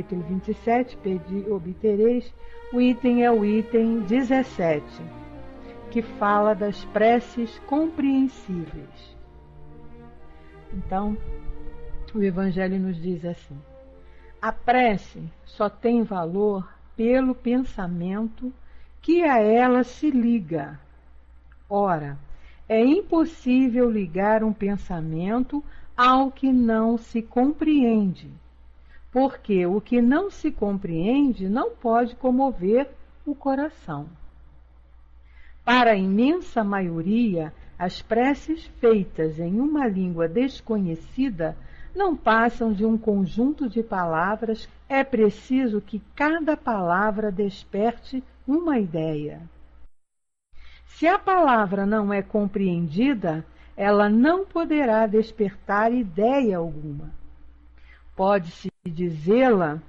capítulo 27, Pedi, obtereis, o item é o item 17, que fala das preces compreensíveis. Então, o Evangelho nos diz assim: a prece só tem valor pelo pensamento que a ela se liga. Ora, é impossível ligar um pensamento ao que não se compreende, porque o que não se compreende não pode comover o coração. Para a imensa maioria, as preces feitas em uma língua desconhecida não passam de um conjunto de palavras. É preciso que cada palavra desperte uma ideia. Se a palavra não é compreendida, ela não poderá despertar ideia alguma. Pode-se dizê-la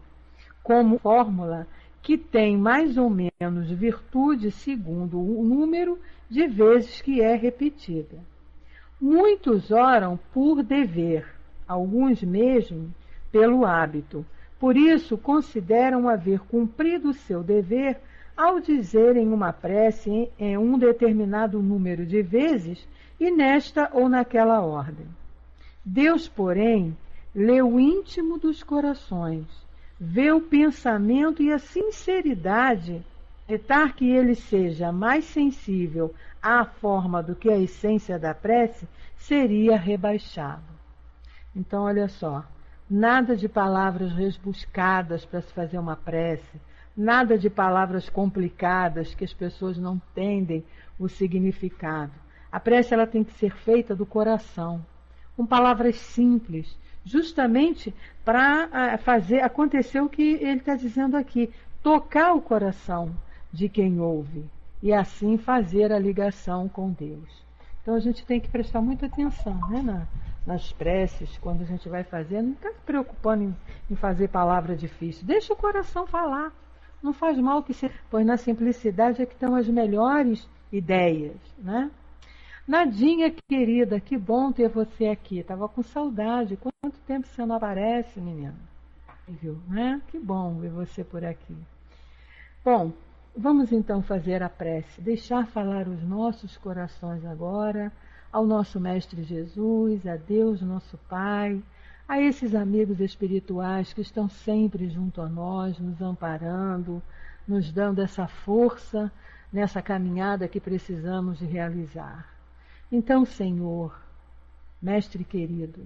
como fórmula que tem mais ou menos virtude segundo o número de vezes que é repetida. Muitos oram por dever, alguns mesmo pelo hábito. Por isso, consideram haver cumprido o seu dever ao dizerem uma prece em um determinado número de vezes e nesta ou naquela ordem. Deus, porém, lê o íntimo dos corações, vê o pensamento e a sinceridade. Evitar que ele seja mais sensível à forma do que a essência da prece seria rebaixá-lo. Então, olha só, nada de palavras rebuscadas para se fazer uma prece, nada de palavras complicadas que as pessoas não entendem o significado. A prece ela tem que ser feita do coração, com palavras simples, justamente para fazer acontecer o que ele está dizendo aqui, tocar o coração de quem ouve e assim fazer a ligação com Deus. Então a gente tem que prestar muita atenção, né, nas preces, quando a gente vai fazer, não está se preocupando em fazer palavra difícil, deixa o coração falar, não faz mal que se... Pois na simplicidade é que estão as melhores ideias, né? Nadinha, querida, que bom ter você aqui, estava com saudade, quanto tempo você não aparece, menina? Viu, né? Que bom ver você por aqui. Bom, vamos então fazer a prece, deixar falar os nossos corações agora, ao nosso Mestre Jesus, a Deus, nosso Pai, a esses amigos espirituais que estão sempre junto a nós, nos amparando, nos dando essa força nessa caminhada que precisamos de realizar. Então, Senhor, Mestre querido,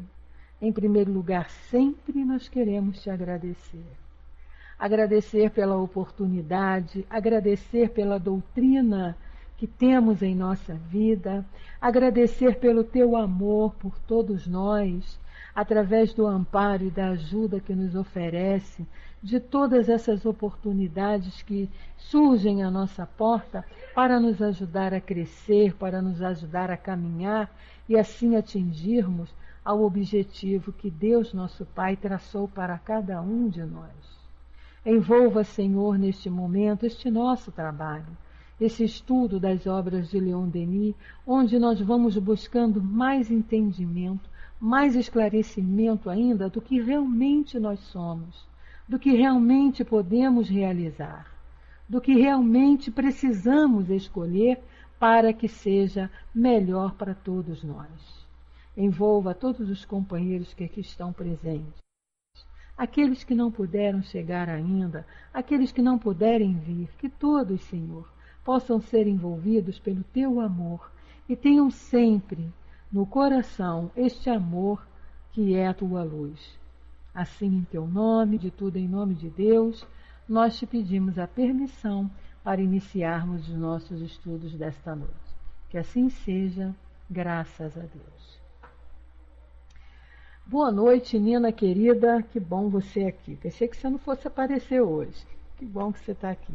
em primeiro lugar, sempre nós queremos te agradecer. Agradecer pela oportunidade, agradecer pela doutrina que temos em nossa vida, agradecer pelo teu amor por todos nós, através do amparo e da ajuda que nos oferece, de todas essas oportunidades que surgem à nossa porta para nos ajudar a crescer, para nos ajudar a caminhar e assim atingirmos ao objetivo que Deus, nosso Pai, traçou para cada um de nós. Envolva, Senhor, neste momento, este nosso trabalho, esse estudo das obras de Leon Denis, onde nós vamos buscando mais entendimento, mais esclarecimento ainda do que realmente nós somos, do que realmente podemos realizar, do que realmente precisamos escolher para que seja melhor para todos nós. Envolva todos os companheiros que aqui estão presentes, aqueles que não puderam chegar ainda, aqueles que não puderem vir, que todos, Senhor, possam ser envolvidos pelo teu amor e tenham sempre no coração este amor que é a tua luz. Assim, em teu nome, de tudo em nome de Deus, nós te pedimos a permissão para iniciarmos os nossos estudos desta noite. Que assim seja, graças a Deus. Boa noite, Nina querida, que bom você aqui. Pensei que você não fosse aparecer hoje. Que bom que você está aqui.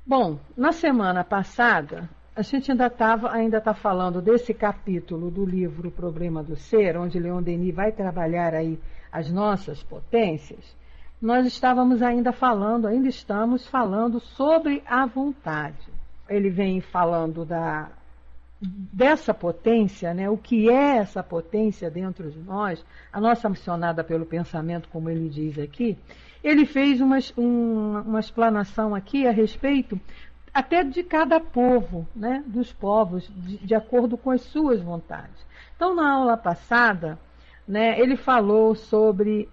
Bom, na semana passada, a gente ainda está falando desse capítulo do livro O Problema do Ser, onde Leon Denis vai trabalhar aí as nossas potências. Nós estamos falando sobre a vontade. Ele vem falando dessa potência, né, o que é essa potência dentro de nós, a nossa missionada pelo pensamento, como ele diz aqui, ele fez uma explanação aqui a respeito até de cada povo, né, dos povos, de acordo com as suas vontades. Então, na aula passada, né, ele falou sobre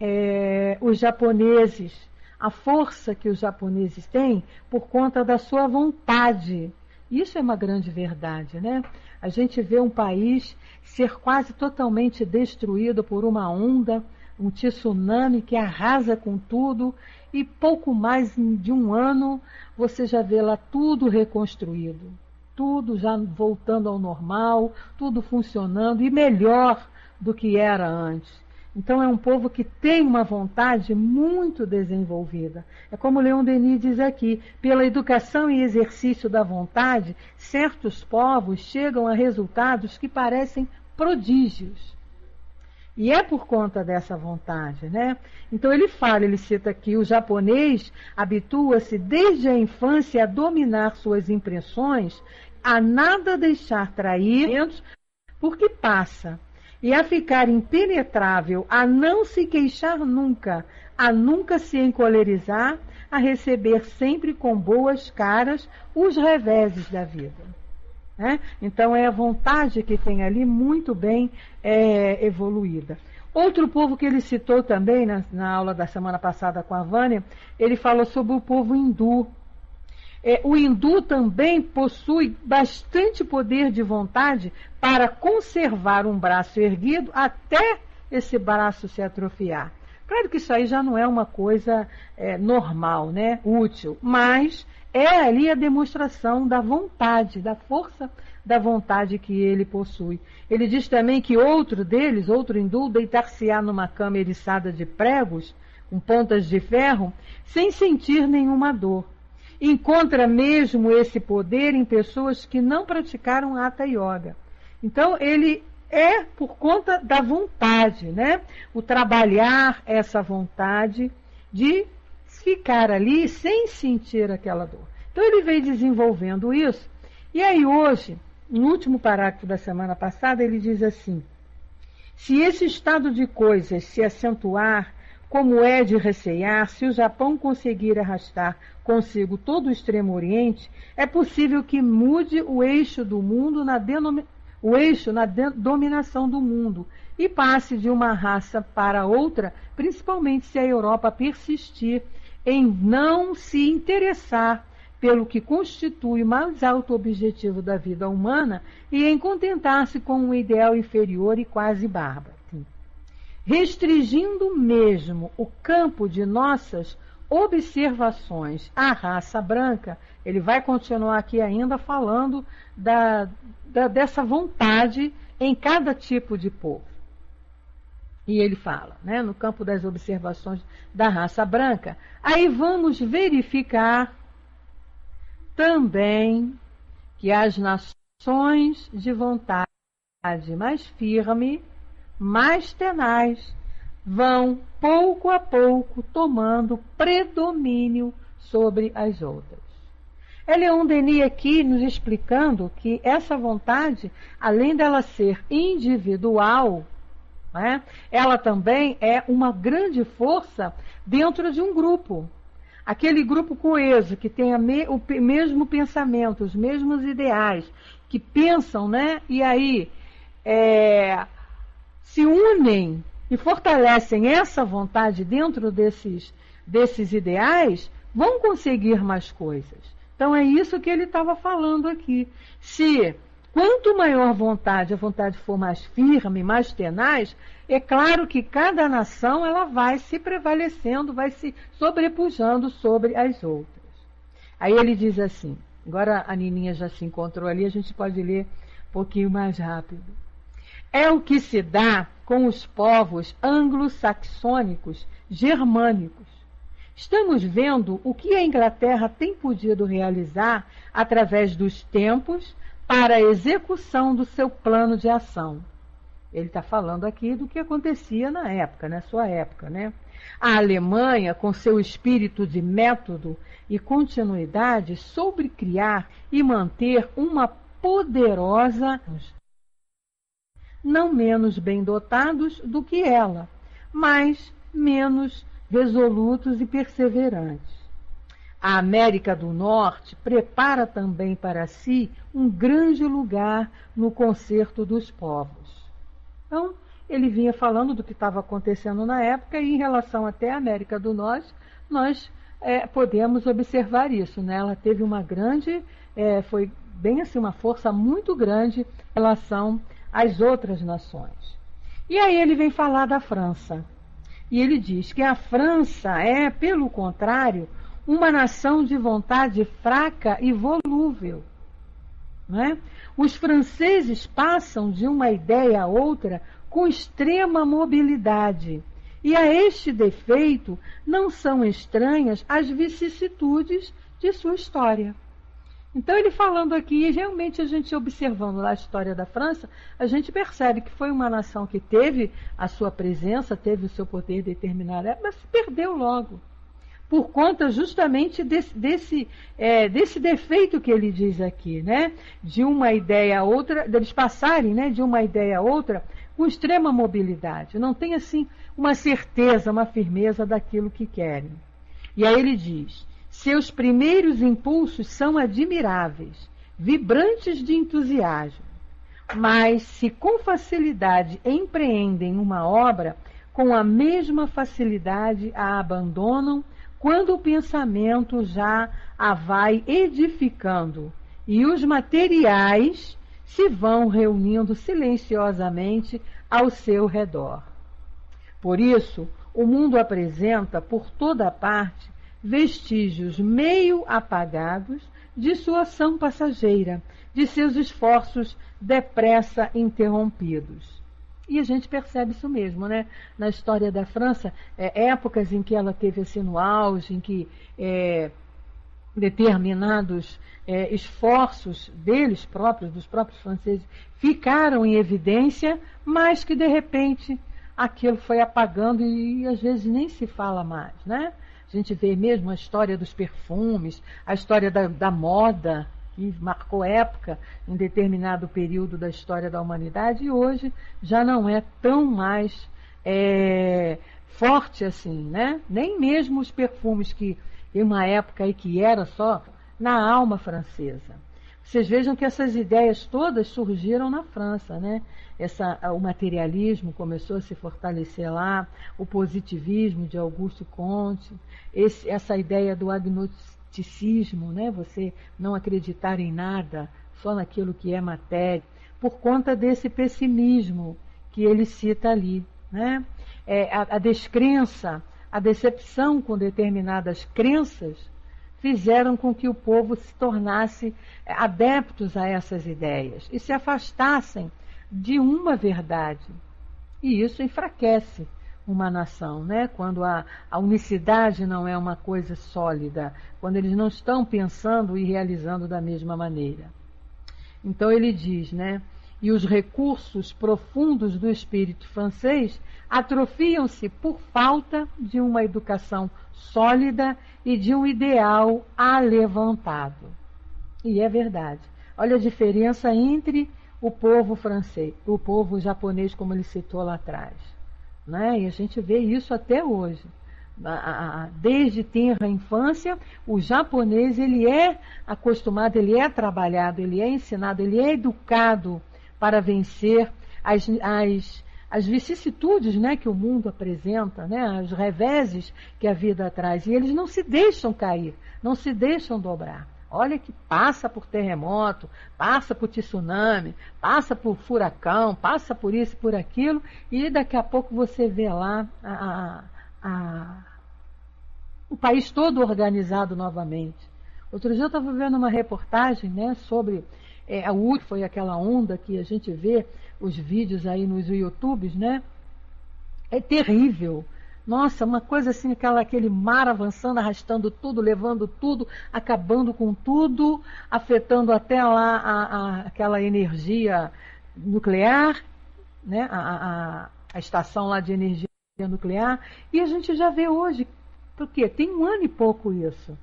os japoneses, a força que os japoneses têm por conta da sua vontade. Isso é uma grande verdade, né? A gente vê um país ser quase totalmente destruído por uma onda, um tsunami que arrasa com tudo, e pouco mais de um ano você já vê lá tudo reconstruído, tudo já voltando ao normal, tudo funcionando e melhor do que era antes. Então é um povo que tem uma vontade muito desenvolvida. É como Leon Denis diz aqui, pela educação e exercício da vontade, certos povos chegam a resultados que parecem prodígios. E é por conta dessa vontade, né? Então ele cita aqui, o japonês habitua-se desde a infância a dominar suas impressões, a nada deixar trair, porque passa, e a ficar impenetrável, a não se queixar nunca, a nunca se encolerizar, a receber sempre com boas caras os reveses da vida. Né? Então é a vontade que tem ali muito bem evoluída. Outro povo que ele citou também na aula da semana passada com a Vânia, ele falou sobre o povo hindu. O hindu também possui bastante poder de vontade para conservar um braço erguido até esse braço se atrofiar. Claro que isso aí já não é uma coisa normal, né? Útil, mas é ali a demonstração da vontade, da força da vontade que ele possui. Ele diz também que outro hindu, deitar-se-á numa cama eriçada de pregos, com pontas de ferro, sem sentir nenhuma dor. Encontra mesmo esse poder em pessoas que não praticaram Hatha Yoga. Então, ele é por conta da vontade, né? O trabalhar essa vontade de ficar ali sem sentir aquela dor. Então, ele veio desenvolvendo isso. E aí, hoje, no último parágrafo da semana passada, ele diz assim: se esse estado de coisas se acentuar, como é de recear, se o Japão conseguir arrastar consigo todo o Extremo Oriente, é possível que mude o eixo do mundo na dominação do mundo e passe de uma raça para outra, principalmente se a Europa persistir em não se interessar pelo que constitui o mais alto objetivo da vida humana e em contentar-se com um ideal inferior e quase bárbaro. Restringindo mesmo o campo de nossas observações à raça branca, ele vai continuar aqui ainda falando dessa vontade em cada tipo de povo. E ele fala, né, no campo das observações da raça branca, aí vamos verificar também que as nações de vontade mais firme, mais tenaz, vão pouco a pouco tomando predomínio sobre as outras. É Leon Denis aqui nos explicando que essa vontade, além dela ser individual, né, ela também é uma grande força dentro de um grupo. Aquele grupo coeso, que tem o mesmo pensamento, os mesmos ideais, que pensam, né, e aí se unem e fortalecem essa vontade dentro desses ideais, vão conseguir mais coisas. Então é isso que ele estava falando aqui. Se quanto maior a vontade for mais firme, mais tenaz, é claro que cada nação ela vai se prevalecendo, vai se sobrepujando sobre as outras. Aí ele diz assim, agora a Nininha já se encontrou ali, a gente pode ler um pouquinho mais rápido. É o que se dá com os povos anglo-saxônicos germânicos. Estamos vendo o que a Inglaterra tem podido realizar através dos tempos para a execução do seu plano de ação. Ele está falando aqui do que acontecia na época, na sua época, né? A Alemanha, com seu espírito de método e continuidade, soube criar e manter uma poderosa, não menos bem dotados do que ela, mas menos resolutos e perseverantes. A América do Norte prepara também para si um grande lugar no concerto dos povos. Então, ele vinha falando do que estava acontecendo na época e em relação até à América do Norte, nós podemos observar isso, né? Ela teve uma grande, foi bem assim, uma força muito grande em relação às outras nações. E aí ele vem falar da França. E ele diz que a França é, pelo contrário, uma nação de vontade fraca e volúvel. Né? Os franceses passam de uma ideia a outra com extrema mobilidade. E a este defeito não são estranhas as vicissitudes de sua história. Então, ele falando aqui, e realmente a gente observando lá a história da França, a gente percebe que foi uma nação que teve a sua presença, teve o seu poder determinado, mas se perdeu logo. Por conta justamente desse defeito que ele diz aqui, né? De uma ideia a outra, deles passarem, né, de uma ideia a outra com extrema mobilidade. Não tem, assim, uma certeza, uma firmeza daquilo que querem. E aí ele diz: seus primeiros impulsos são admiráveis, vibrantes de entusiasmo, mas se com facilidade empreendem uma obra, com a mesma facilidade a abandonam quando o pensamento já a vai edificando e os materiais se vão reunindo silenciosamente ao seu redor. Por isso, o mundo apresenta por toda parte vestígios meio apagados de sua ação passageira, de seus esforços depressa interrompidos. E a gente percebe isso mesmo, né? Na história da França, épocas em que ela teve assim no auge, em que determinados esforços deles próprios, dos próprios franceses, ficaram em evidência, mas que de repente aquilo foi apagando e às vezes nem se fala mais, né? A gente vê mesmo a história dos perfumes, a história da moda, que marcou época em determinado período da história da humanidade, e hoje já não é tão mais forte assim, né? Nem mesmo os perfumes que em uma época aí que era só na alma francesa. Vocês vejam que essas ideias todas surgiram na França, né? O materialismo começou a se fortalecer lá, o positivismo de Auguste Comte, essa ideia do agnosticismo, né? Você não acreditar em nada, só naquilo que é matéria, por conta desse pessimismo que ele cita ali, né? A descrença, a decepção com determinadas crenças fizeram com que o povo se tornasse adeptos a essas ideias e se afastassem de uma verdade. E isso enfraquece uma nação, né? Quando a unicidade não é uma coisa sólida, quando eles não estão pensando e realizando da mesma maneira. Então ele diz, né? E os recursos profundos do espírito francês atrofiam-se por falta de uma educação sólida e de um ideal alevantado. E é verdade. Olha a diferença entre o povo francês, o povo japonês, como ele citou lá atrás, né? E a gente vê isso até hoje. Desde tenra infância, o japonês ele é acostumado, ele é trabalhado, ele é ensinado, ele é educado para vencer as vicissitudes, né, que o mundo apresenta, né, os reveses que a vida traz. E eles não se deixam cair, não se deixam dobrar. Olha que passa por terremoto, passa por tsunami, passa por furacão, passa por isso e por aquilo, e daqui a pouco você vê lá o país todo organizado novamente. Outro dia eu estava vendo uma reportagem, né, sobre a última, foi aquela onda que a gente vê os vídeos aí nos YouTubes, né? É terrível. Nossa, uma coisa assim, aquele mar avançando, arrastando tudo, levando tudo, acabando com tudo, afetando até lá aquela energia nuclear, né? A estação lá de energia nuclear. E a gente já vê hoje, porque tem 1 ano e pouco isso.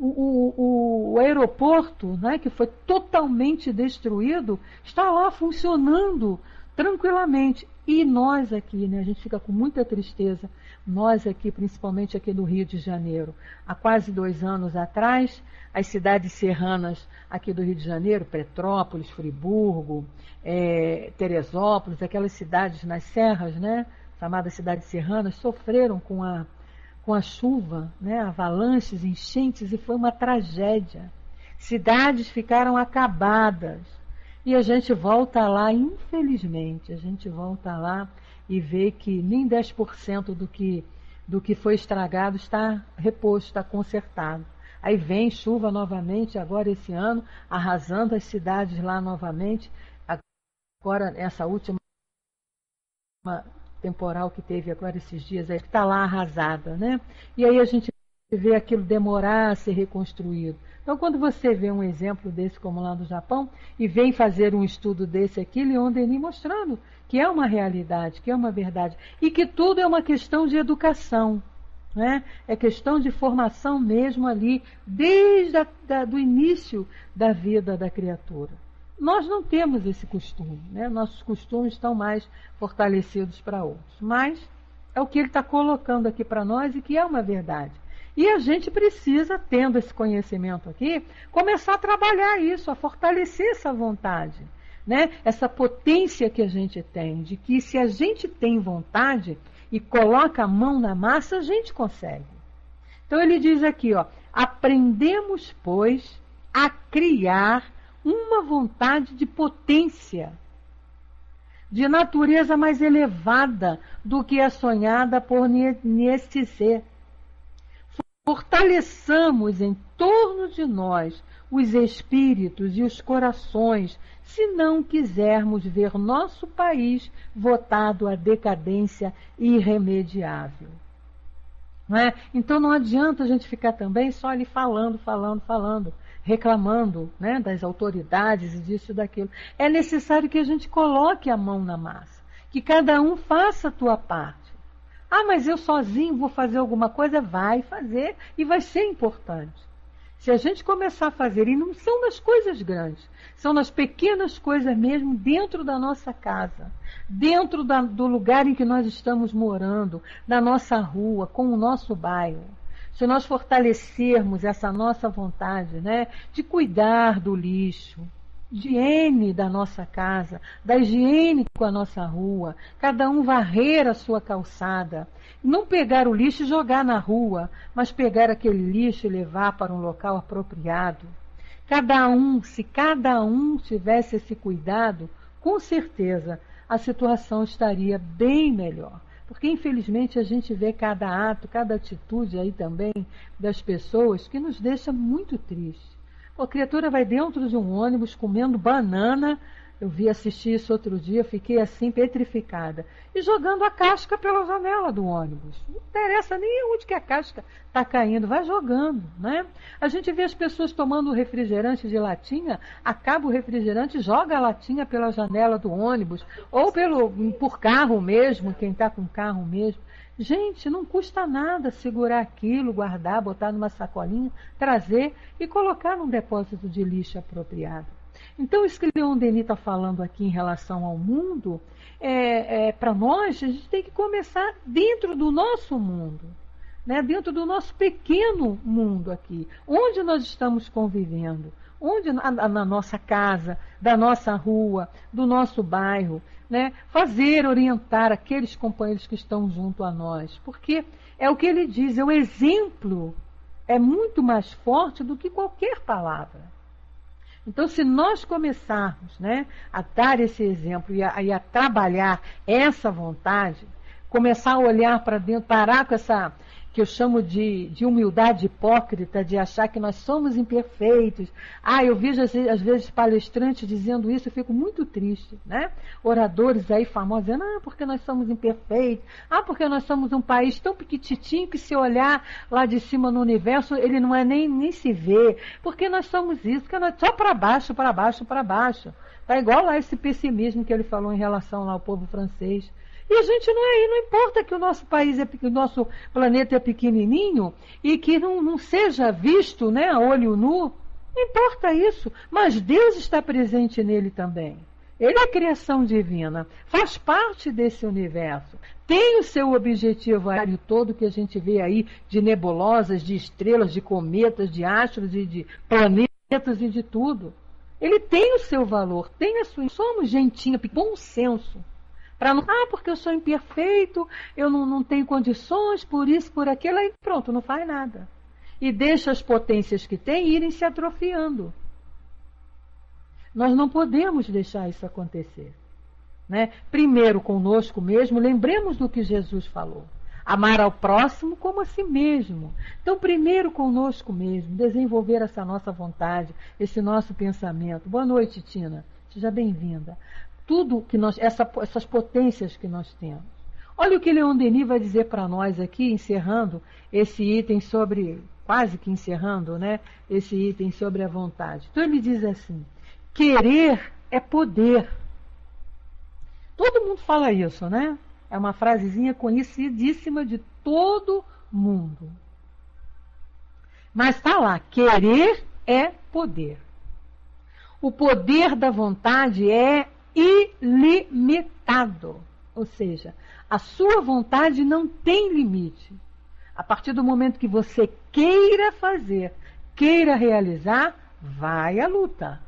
O aeroporto, né, que foi totalmente destruído, está lá funcionando tranquilamente. E nós aqui, né, a gente fica com muita tristeza, nós aqui, principalmente aqui do Rio de Janeiro, há quase 2 anos atrás, as cidades serranas aqui do Rio de Janeiro, Petrópolis, Friburgo, Teresópolis, aquelas cidades nas serras, né, chamadas cidades serranas, sofreram com a chuva, né, avalanches, enchentes, e foi uma tragédia. Cidades ficaram acabadas. E a gente volta lá, infelizmente, a gente volta lá e vê que nem 10% do que foi estragado está reposto, está consertado. Aí vem chuva novamente, agora esse ano, arrasando as cidades lá novamente. Agora, essa última temporal que teve agora esses dias, está lá arrasada, né? E aí a gente vê aquilo demorar a ser reconstruído. Então, quando você vê um exemplo desse, como lá no Japão, e vem fazer um estudo desse aqui, Leon Denis mostrando que é uma realidade, que é uma verdade, e que tudo é uma questão de educação, né? É questão de formação mesmo ali, desde do início da vida da criatura. Nós não temos esse costume, né? Nossos costumes estão mais fortalecidos para outros, mas é o que ele está colocando aqui para nós e que é uma verdade. E a gente precisa, tendo esse conhecimento aqui, começar a trabalhar isso, a fortalecer essa vontade, né? Essa potência que a gente tem, de que se a gente tem vontade e coloca a mão na massa, a gente consegue. Então ele diz aqui, ó, aprendemos, pois, a criar uma vontade de potência, de natureza mais elevada do que a sonhada por Nietzsche. Fortaleçamos em torno de nós os espíritos e os corações, se não quisermos ver nosso país votado à decadência irremediável. Não é? Então não adianta a gente ficar também só ali falando, reclamando, né, das autoridades e disso e daquilo. É necessário que a gente coloque a mão na massa, que cada um faça a tua parte. Ah, mas eu sozinho vou fazer alguma coisa? Vai fazer e vai ser importante. Se a gente começar a fazer, e não são nas coisas grandes, são nas pequenas coisas mesmo, dentro da nossa casa, dentro do lugar em que nós estamos morando, na nossa rua, com o nosso bairro. Se nós fortalecermos essa nossa vontade, né, de cuidar do lixo, de higiene da nossa casa, da higiene com a nossa rua, cada um varrer a sua calçada, não pegar o lixo e jogar na rua, mas pegar aquele lixo e levar para um local apropriado. Se cada um tivesse esse cuidado, com certeza a situação estaria bem melhor. Porque, infelizmente, a gente vê cada ato, cada atitude aí também das pessoas que nos deixa muito triste. A criatura vai dentro de um ônibus comendo banana, eu assistir isso outro dia, fiquei assim petrificada, e jogando a casca pela janela do ônibus. Não interessa nem onde que a casca está caindo, vai jogando, né? A gente vê as pessoas tomando refrigerante de latinha, acaba o refrigerante, joga a latinha pela janela do ônibus, ou por carro mesmo, quem está com carro mesmo. Gente, não custa nada segurar aquilo, guardar, botar numa sacolinha, trazer e colocar num depósito de lixo apropriado. Então, isso que Leon Denis está falando aqui em relação ao mundo, para nós, a gente tem que começar dentro do nosso mundo, né? Dentro do nosso pequeno mundo aqui, onde nós estamos convivendo, onde na nossa casa, da nossa rua, do nosso bairro, né? Fazer, orientar aqueles companheiros que estão junto a nós, porque é o que ele diz, o exemplo é muito mais forte do que qualquer palavra. Então, se nós começarmos, né, a dar esse exemplo e a trabalhar essa vontade, começar a olhar para dentro, parar com essa, que eu chamo de humildade hipócrita, de achar que nós somos imperfeitos. Eu vejo às vezes palestrantes dizendo isso, eu fico muito triste, né? Oradores aí famosos dizendo, porque nós somos imperfeitos, porque nós somos um país tão pequititinho que se olhar lá de cima no universo, ele não é nem se vê, porque nós somos isso, porque nós só para baixo, para baixo, para baixo. Tá igual lá esse pessimismo que ele falou em relação lá ao povo francês. E a gente não importa que o nosso país, o nosso planeta é pequenininho e que não seja visto, né, a olho nu. Não importa isso, mas Deus está presente nele também. Ele é criação divina, faz parte desse universo. Tem o seu objetivo aéreo todo que a gente vê aí de nebulosas, de estrelas, de cometas, de astros e de planetas e de tudo. Ele tem o seu valor, tem a sua... Somos gentinha, bom senso. Para não... porque eu sou imperfeito, eu não tenho condições, por isso, por aquilo, aí pronto, não faz nada. E deixa as potências que tem irem se atrofiando. Nós não podemos deixar isso acontecer. Né? Primeiro conosco mesmo, lembremos do que Jesus falou. Amar ao próximo como a si mesmo. Então, primeiro conosco mesmo, desenvolver essa nossa vontade, esse nosso pensamento. Boa noite, Tina. Seja bem-vinda. Tudo que nós, essas potências que nós temos. Olha o que Leon Denis vai dizer para nós aqui, encerrando esse item sobre, quase que encerrando, né? Esse item sobre a vontade. Então ele diz assim: querer é poder. Todo mundo fala isso, né? É uma frasezinha conhecidíssima de todo mundo. Mas está lá, querer é poder. O poder da vontade é ilimitado. Ou seja, a sua vontade não tem limite. A partir do momento que você queira fazer, queira realizar, vai à luta.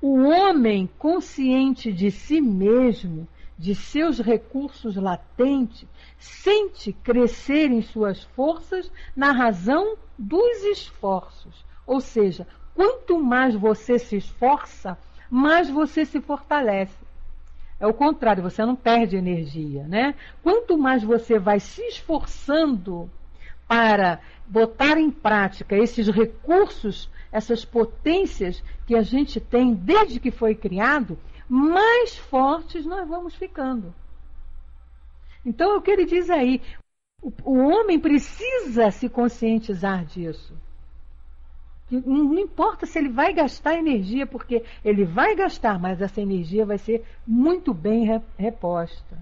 O homem consciente de si mesmo, de seus recursos latentes, sente crescer em suas forças na razão dos esforços. Ou seja, quanto mais você se esforça, mais você se fortalece. É o contrário, você não perde energia, né? Quanto mais você vai se esforçando para botar em prática esses recursos, essas potências que a gente tem desde que foi criado, mais fortes nós vamos ficando. Então, é o que ele diz aí. O homem precisa se conscientizar disso. Não importa se ele vai gastar energia, porque ele vai gastar, mas essa energia vai ser muito bem reposta.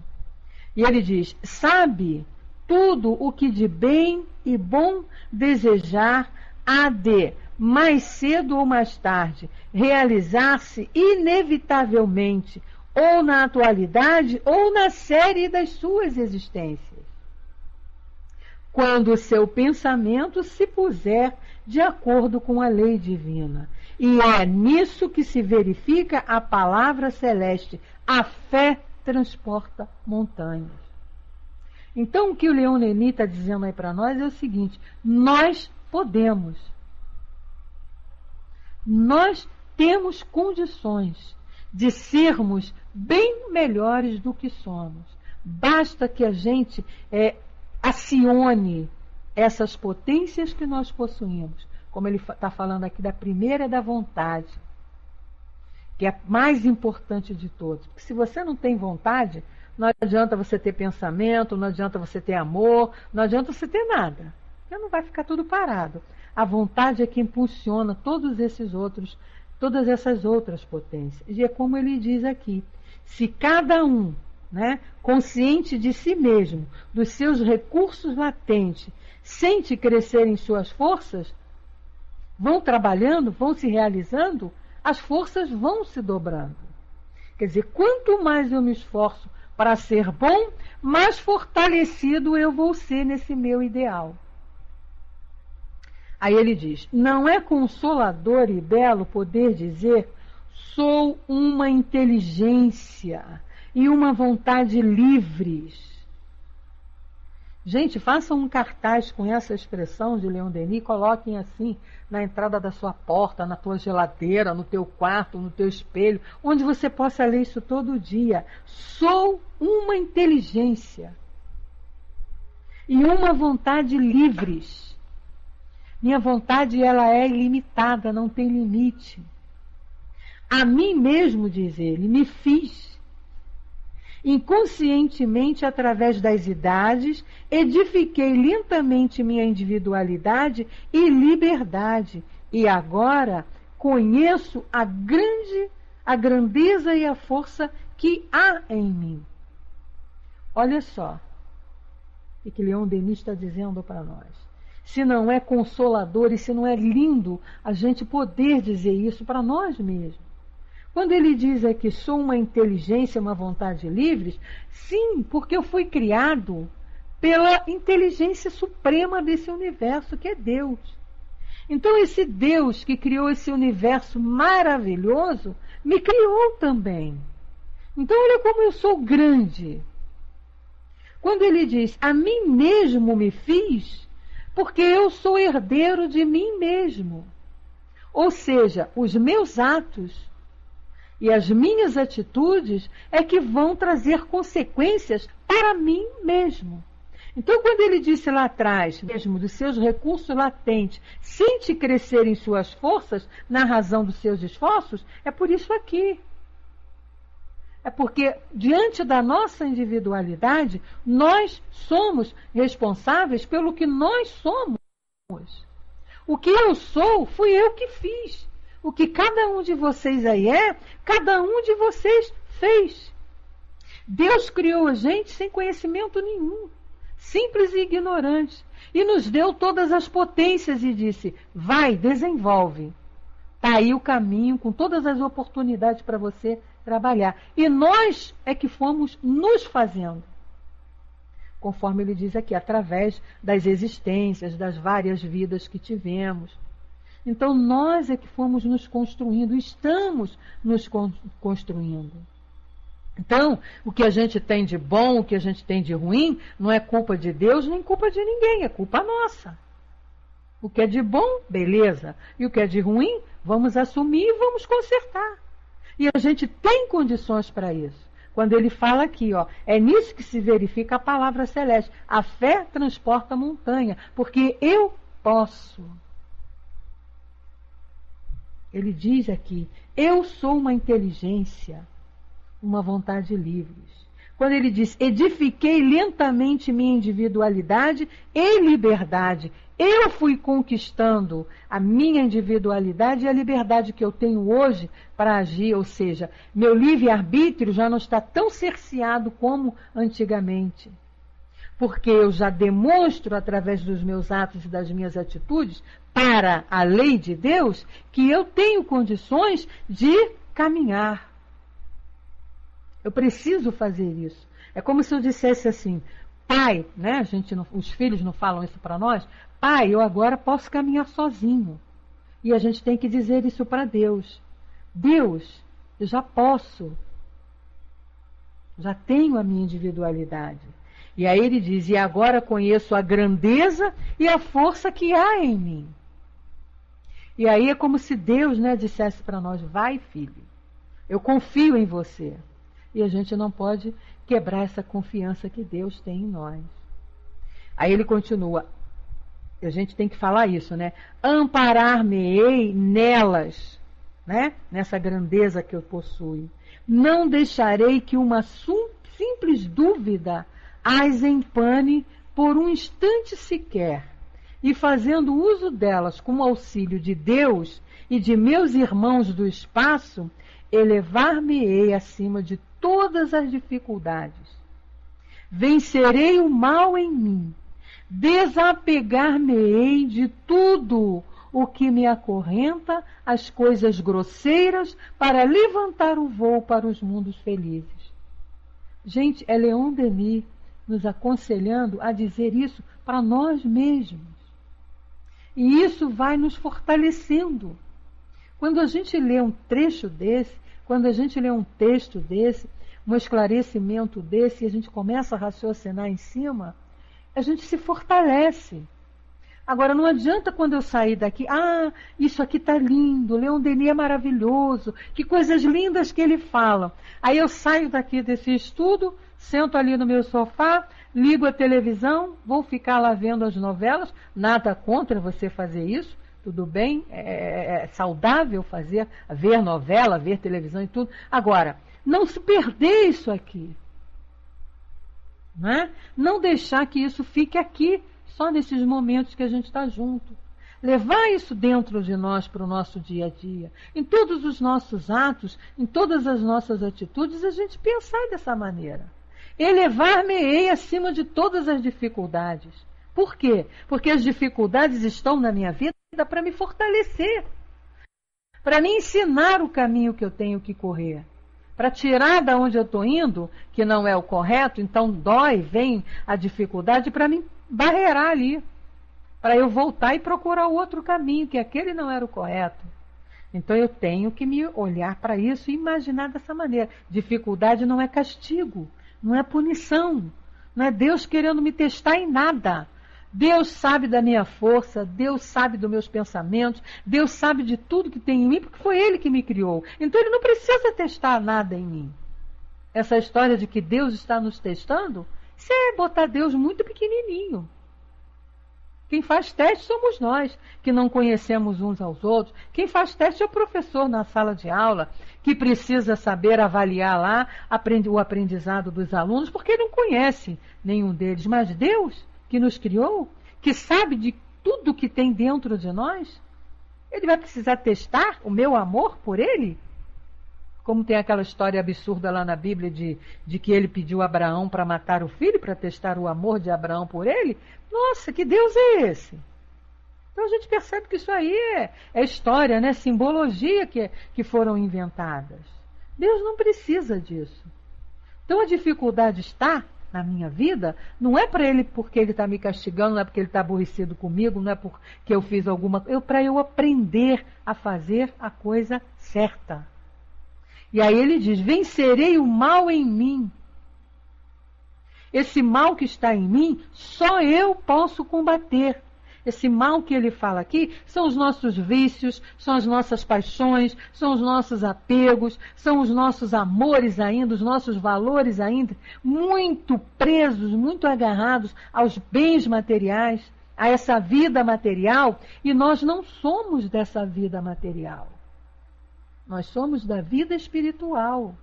E ele diz: sabe tudo o que de bem e bom desejar há de, mais cedo ou mais tarde, realizar-se inevitavelmente, ou na atualidade, ou na série das suas existências. Quando o seu pensamento se puser de acordo com a lei divina. E é nisso que se verifica a palavra celeste. A fé transporta montanhas. Então, o que o Leon Denis está dizendo aí para nós é o seguinte: nós podemos. Nós temos condições de sermos bem melhores do que somos. Basta que a gente acione essas potências que nós possuímos. Como ele está falando aqui, da primeira é da vontade, que é a mais importante de todos. Porque se você não tem vontade, não adianta você ter pensamento, não adianta você ter amor, não adianta você ter nada. Porque não vai ficar tudo parado. A vontade é que impulsiona todas essas outras potências. E é como ele diz aqui: se cada um, né, consciente de si mesmo, dos seus recursos latentes, sente crescer em suas forças, vão trabalhando, vão se realizando, as forças vão se dobrando. Quer dizer, quanto mais eu me esforço para ser bom, mais fortalecido eu vou ser nesse meu ideal. Aí ele diz: não é consolador e belo poder dizer: sou uma inteligência e uma vontade livres. Gente, façam um cartaz com essa expressão de Leon Denis, coloquem assim na entrada da sua porta, na tua geladeira, no teu quarto, no teu espelho, onde você possa ler isso todo dia. Sou uma inteligência e uma vontade livres. Minha vontade, ela é ilimitada, não tem limite. A mim mesmo, diz ele, me fiz. Inconscientemente, através das idades, edifiquei lentamente minha individualidade e liberdade. E agora conheço a grandeza e a força que há em mim. Olha só o que Leon Denis está dizendo para nós. Se não é consolador e se não é lindo a gente poder dizer isso para nós mesmos. Quando ele diz aqui, sou uma inteligência, uma vontade livres, sim, porque eu fui criado pela inteligência suprema desse universo, que é Deus. Então esse Deus que criou esse universo maravilhoso, me criou também. Então olha como eu sou grande. Quando ele diz, a mim mesmo me fiz, porque eu sou herdeiro de mim mesmo. Ou seja, os meus atos e as minhas atitudes é que vão trazer consequências para mim mesmo. Então, quando ele disse lá atrás, mesmo dos seus recursos latentes, sente crescer em suas forças, na razão dos seus esforços, é por isso aqui. É porque, diante da nossa individualidade, nós somos responsáveis pelo que nós somos. O que eu sou, fui eu que fiz. O que cada um de vocês aí é, cada um de vocês fez. Deus criou a gente sem conhecimento nenhum, simples e ignorante, e nos deu todas as potências e disse, vai, desenvolve. Está aí o caminho, com todas as oportunidades para você trabalhar. E nós é que fomos nos fazendo. Conforme ele diz aqui, através das existências, das várias vidas que tivemos. Então nós é que fomos nos construindo, estamos nos construindo. Então, o que a gente tem de bom, o que a gente tem de ruim, não é culpa de Deus, nem culpa de ninguém, é culpa nossa. O que é de bom, beleza. E o que é de ruim, vamos assumir e vamos consertar. E a gente tem condições para isso. Quando ele fala aqui, ó, é nisso que se verifica a palavra celeste. A fé transporta a montanha, porque eu posso. Ele diz aqui, eu sou uma inteligência, uma vontade livre. Quando ele diz, edifiquei lentamente minha individualidade e liberdade. Eu fui conquistando a minha individualidade e a liberdade que eu tenho hoje para agir, ou seja, meu livre-arbítrio já não está tão cerceado como antigamente. Porque eu já demonstro através dos meus atos e das minhas atitudes para a lei de Deus que eu tenho condições de caminhar. Eu preciso fazer isso. É como se eu dissesse assim, pai, né? Os filhos não falam isso para nós. Pai, eu agora posso caminhar sozinho. E a gente tem que dizer isso para Deus. Deus, eu já posso. Já tenho a minha individualidade. E aí ele diz, e agora conheço a grandeza e a força que há em mim. E aí é como se Deus, né, dissesse para nós, vai, filho, eu confio em você. E a gente não pode quebrar essa confiança que Deus tem em nós. Aí ele continua, a gente tem que falar isso, né? Amparar-me-ei nelas, né? Nessa grandeza que eu possuo. Não deixarei que uma simples dúvida as empane por um instante sequer. E fazendo uso delas como auxílio de Deus e de meus irmãos do espaço, elevar-me-ei acima de todas as dificuldades. Vencerei o mal em mim. Desapegar-me-ei de tudo o que me acorrenta às coisas grosseiras para levantar o voo para os mundos felizes. Gente, é Leon Denis nos aconselhando a dizer isso para nós mesmos. E isso vai nos fortalecendo. Quando a gente lê um trecho desse, quando a gente lê um texto desse, um esclarecimento desse, e a gente começa a raciocinar em cima, a gente se fortalece. Agora, não adianta quando eu sair daqui, isso aqui está lindo, Leon Denis é maravilhoso, que coisas lindas que ele fala. Aí eu saio daqui desse estudo, sento ali no meu sofá, ligo a televisão, vou ficar lá vendo as novelas, nada contra você fazer isso, tudo bem, é saudável ver novela, ver televisão e tudo. Agora, não se perder isso aqui. Né? Não deixar que isso fique aqui, só nesses momentos que a gente está junto. Levar isso dentro de nós para o nosso dia a dia. Em todos os nossos atos, em todas as nossas atitudes, a gente pensar dessa maneira. Elevar-me-ei acima de todas as dificuldades. Por quê? Porque as dificuldades estão na minha vida para me fortalecer, para me ensinar o caminho que eu tenho que correr, para tirar da onde eu estou indo, que não é o correto, então dói, vem a dificuldade para me barreirar ali, para eu voltar e procurar outro caminho, que aquele não era o correto. Então eu tenho que me olhar para isso e imaginar dessa maneira. Dificuldade não é castigo, não é punição, não é Deus querendo me testar em nada. Deus sabe da minha força, Deus sabe dos meus pensamentos, Deus sabe de tudo que tem em mim, porque foi Ele que me criou. Então Ele não precisa testar nada em mim. Essa história de que Deus está nos testando, isso é botar Deus muito pequenininho. Quem faz teste somos nós, que não conhecemos uns aos outros. Quem faz teste é o professor na sala de aula, que precisa saber avaliar lá o aprendizado dos alunos, porque ele não conhece nenhum deles. Mas Deus, que nos criou, que sabe de tudo que tem dentro de nós, Ele vai precisar testar o meu amor por Ele? Como tem aquela história absurda lá na Bíblia de que ele pediu a Abraão para matar o filho, para testar o amor de Abraão por ele. Nossa, que Deus é esse? Então a gente percebe que isso aí é história, né? Simbologia que foram inventadas. Deus não precisa disso. Então a dificuldade está na minha vida, não é para Ele porque Ele está me castigando, não é porque Ele está aborrecido comigo, não é porque eu fiz alguma coisa, para eu aprender a fazer a coisa certa. E aí ele diz, vencerei o mal em mim. Esse mal que está em mim, só eu posso combater. Esse mal que ele fala aqui são os nossos vícios, são as nossas paixões, são os nossos apegos, são os nossos amores ainda, os nossos valores ainda, muito presos, muito agarrados aos bens materiais, a essa vida material, e nós não somos dessa vida material. Nós somos da vida espiritual.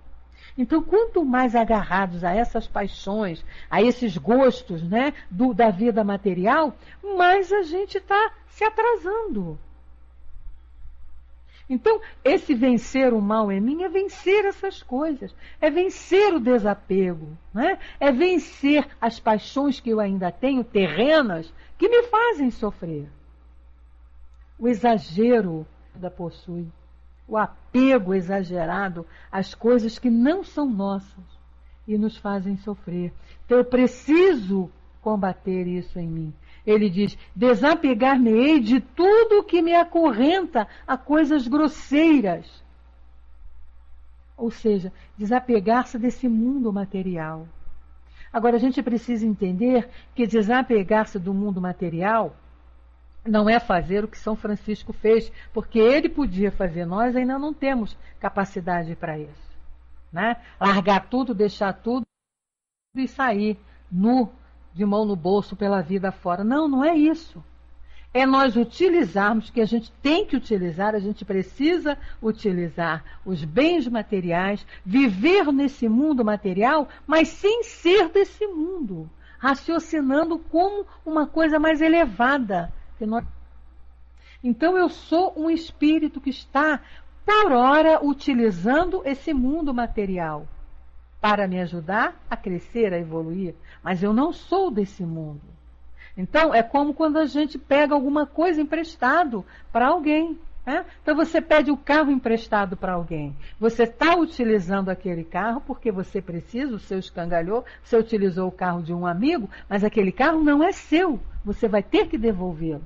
Então, quanto mais agarrados a essas paixões, a esses gostos, né, da vida material, mais a gente está se atrasando. Então, esse vencer o mal em mim é vencer essas coisas, é vencer o desapego, né? É vencer as paixões que eu ainda tenho, terrenas, que me fazem sofrer. O exagero da possui. O apego exagerado às coisas que não são nossas e nos fazem sofrer. Então eu preciso combater isso em mim. Ele diz, desapegar-me-ei de tudo que me acorrenta a coisas grosseiras. Ou seja, desapegar-se desse mundo material. Agora a gente precisa entender que desapegar-se do mundo material não é fazer o que São Francisco fez, porque ele podia fazer, nós ainda não temos capacidade para isso. Né? Largar tudo, deixar tudo e sair nu, de mão no bolso, pela vida fora. Não, não é isso. É nós utilizarmos, que a gente tem que utilizar, a gente precisa utilizar os bens materiais, viver nesse mundo material, mas sem ser desse mundo, raciocinando como uma coisa mais elevada. Então eu sou um espírito que está, por hora, utilizando esse mundo material para me ajudar a crescer, a evoluir. Mas eu não sou desse mundo. Então é como quando a gente pega alguma coisa emprestado para alguém. Né? Então você pede o carro emprestado para alguém. Você está utilizando aquele carro porque você precisa, o seu escangalhou, você utilizou o carro de um amigo, mas aquele carro não é seu. Você vai ter que devolvê-lo.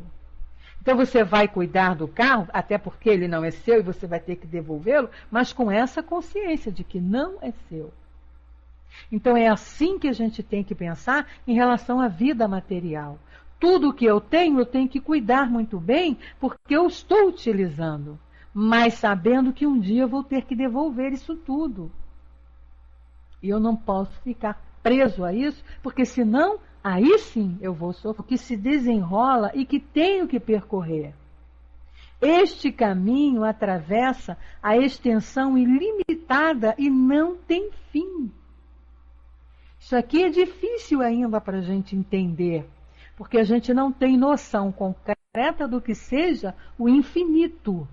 Então você vai cuidar do carro, até porque ele não é seu e você vai ter que devolvê-lo, mas com essa consciência de que não é seu. Então é assim que a gente tem que pensar em relação à vida material. Tudo que eu tenho que cuidar muito bem, porque eu estou utilizando, mas sabendo que um dia eu vou ter que devolver isso tudo. E eu não posso ficar preso a isso, porque senão, aí sim eu vou sofrer, que se desenrola e que tenho que percorrer. Este caminho atravessa a extensão ilimitada e não tem fim. Isso aqui é difícil ainda para a gente entender, porque a gente não tem noção concreta do que seja o infinito.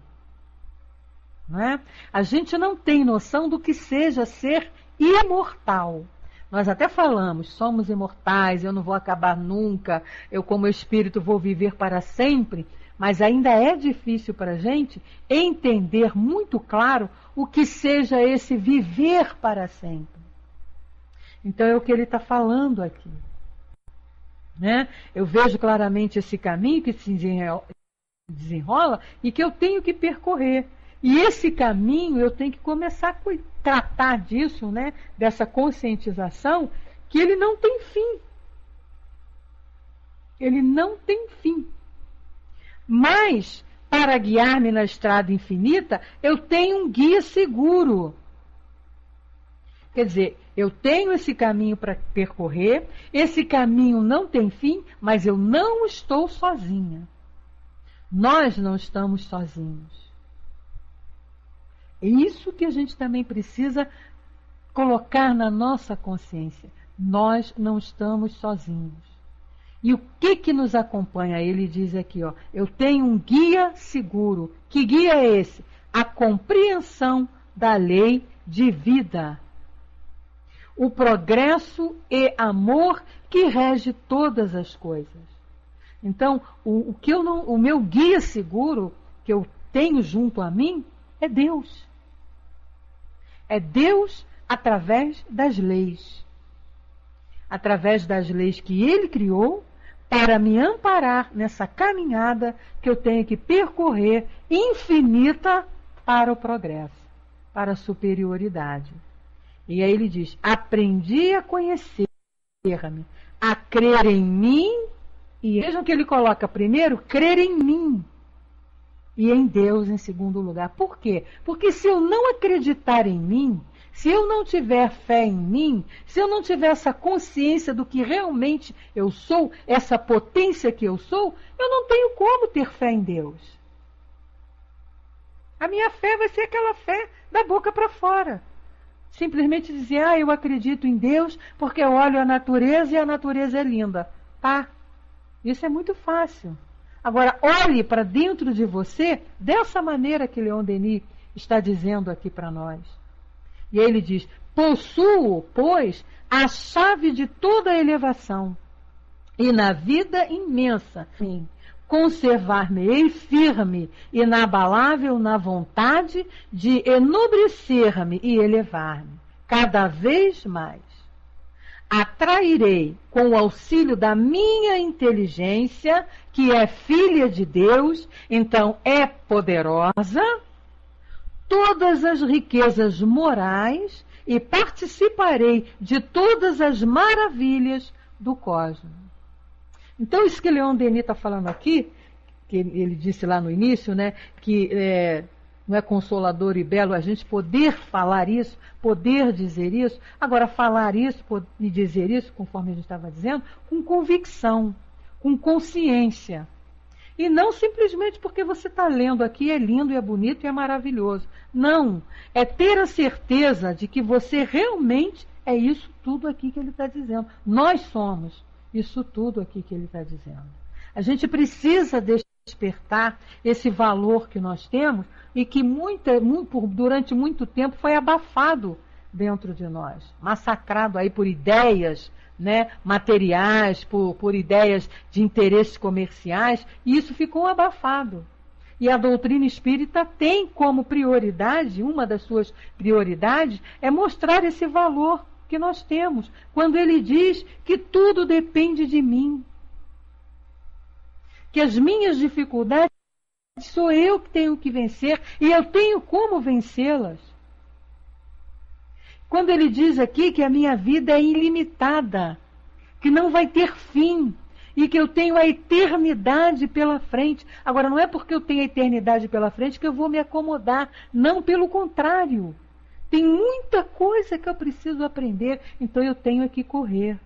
Não é? A gente não tem noção do que seja ser imortal. Nós até falamos, somos imortais, eu não vou acabar nunca, eu como espírito vou viver para sempre, mas ainda é difícil para a gente entender muito claro o que seja esse viver para sempre. Então é o que ele está falando aqui. Né? Eu vejo claramente esse caminho que se desenrola e que eu tenho que percorrer. E esse caminho eu tenho que começar a tratar disso, né? Dessa conscientização, que ele não tem fim. Ele não tem fim. Mas, para guiar-me na estrada infinita, eu tenho um guia seguro. Quer dizer, eu tenho esse caminho para percorrer, esse caminho não tem fim, mas eu não estou sozinha. Nós não estamos sozinhos. É isso que a gente também precisa colocar na nossa consciência. Nós não estamos sozinhos. E o que nos acompanha? Ele diz aqui, ó, eu tenho um guia seguro. Que guia é esse? A compreensão da lei de vida. O progresso e amor que rege todas as coisas. Então, o meu guia seguro que eu tenho junto a mim é Deus. É Deus através das leis. Através das leis que Ele criou para me amparar nessa caminhada que eu tenho que percorrer infinita para o progresso, para a superioridade. E aí ele diz, aprendi a conhecer-me, a crer em mim, e vejam que ele coloca primeiro, crer em mim. E em Deus em segundo lugar. Por quê? Porque se eu não acreditar em mim, se eu não tiver fé em mim, se eu não tiver essa consciência do que realmente eu sou, essa potência que eu sou, eu não tenho como ter fé em Deus. A minha fé vai ser aquela fé da boca para fora. Simplesmente dizer, eu acredito em Deus porque eu olho a natureza e a natureza é linda. Tá? Isso é muito fácil. Agora, olhe para dentro de você dessa maneira que Leon Denis está dizendo aqui para nós. E aí ele diz, possuo, pois, a chave de toda a elevação. E na vida imensa, sim, conservar-me-ei firme, inabalável na vontade de enobrecer-me e elevar-me, cada vez mais. Atrairei, com o auxílio da minha inteligência, que é filha de Deus, então é poderosa, todas as riquezas morais e participarei de todas as maravilhas do cosmos. Então, isso que Leon Denis está falando aqui, que ele disse lá no início, né, que não é consolador e belo a gente poder falar isso, poder dizer isso. Agora, falar isso e dizer isso, conforme a gente estava dizendo, com convicção, com consciência. E não simplesmente porque você está lendo aqui, é lindo, é bonito e é maravilhoso. Não, é ter a certeza de que você realmente é isso tudo aqui que ele está dizendo. Nós somos isso tudo aqui que ele está dizendo. A gente precisa despertar esse valor que nós temos e que durante muito tempo foi abafado dentro de nós, massacrado aí por ideias, né, materiais, por ideias de interesses comerciais, e isso ficou abafado. E a doutrina espírita tem como prioridade, uma das suas prioridades, é mostrar esse valor que nós temos, quando ele diz que tudo depende de mim. Que as minhas dificuldades sou eu que tenho que vencer e eu tenho como vencê-las. Quando ele diz aqui que a minha vida é ilimitada, que não vai ter fim e que eu tenho a eternidade pela frente. Agora, não é porque eu tenho a eternidade pela frente que eu vou me acomodar. Não, pelo contrário. Tem muita coisa que eu preciso aprender, então eu tenho que correr.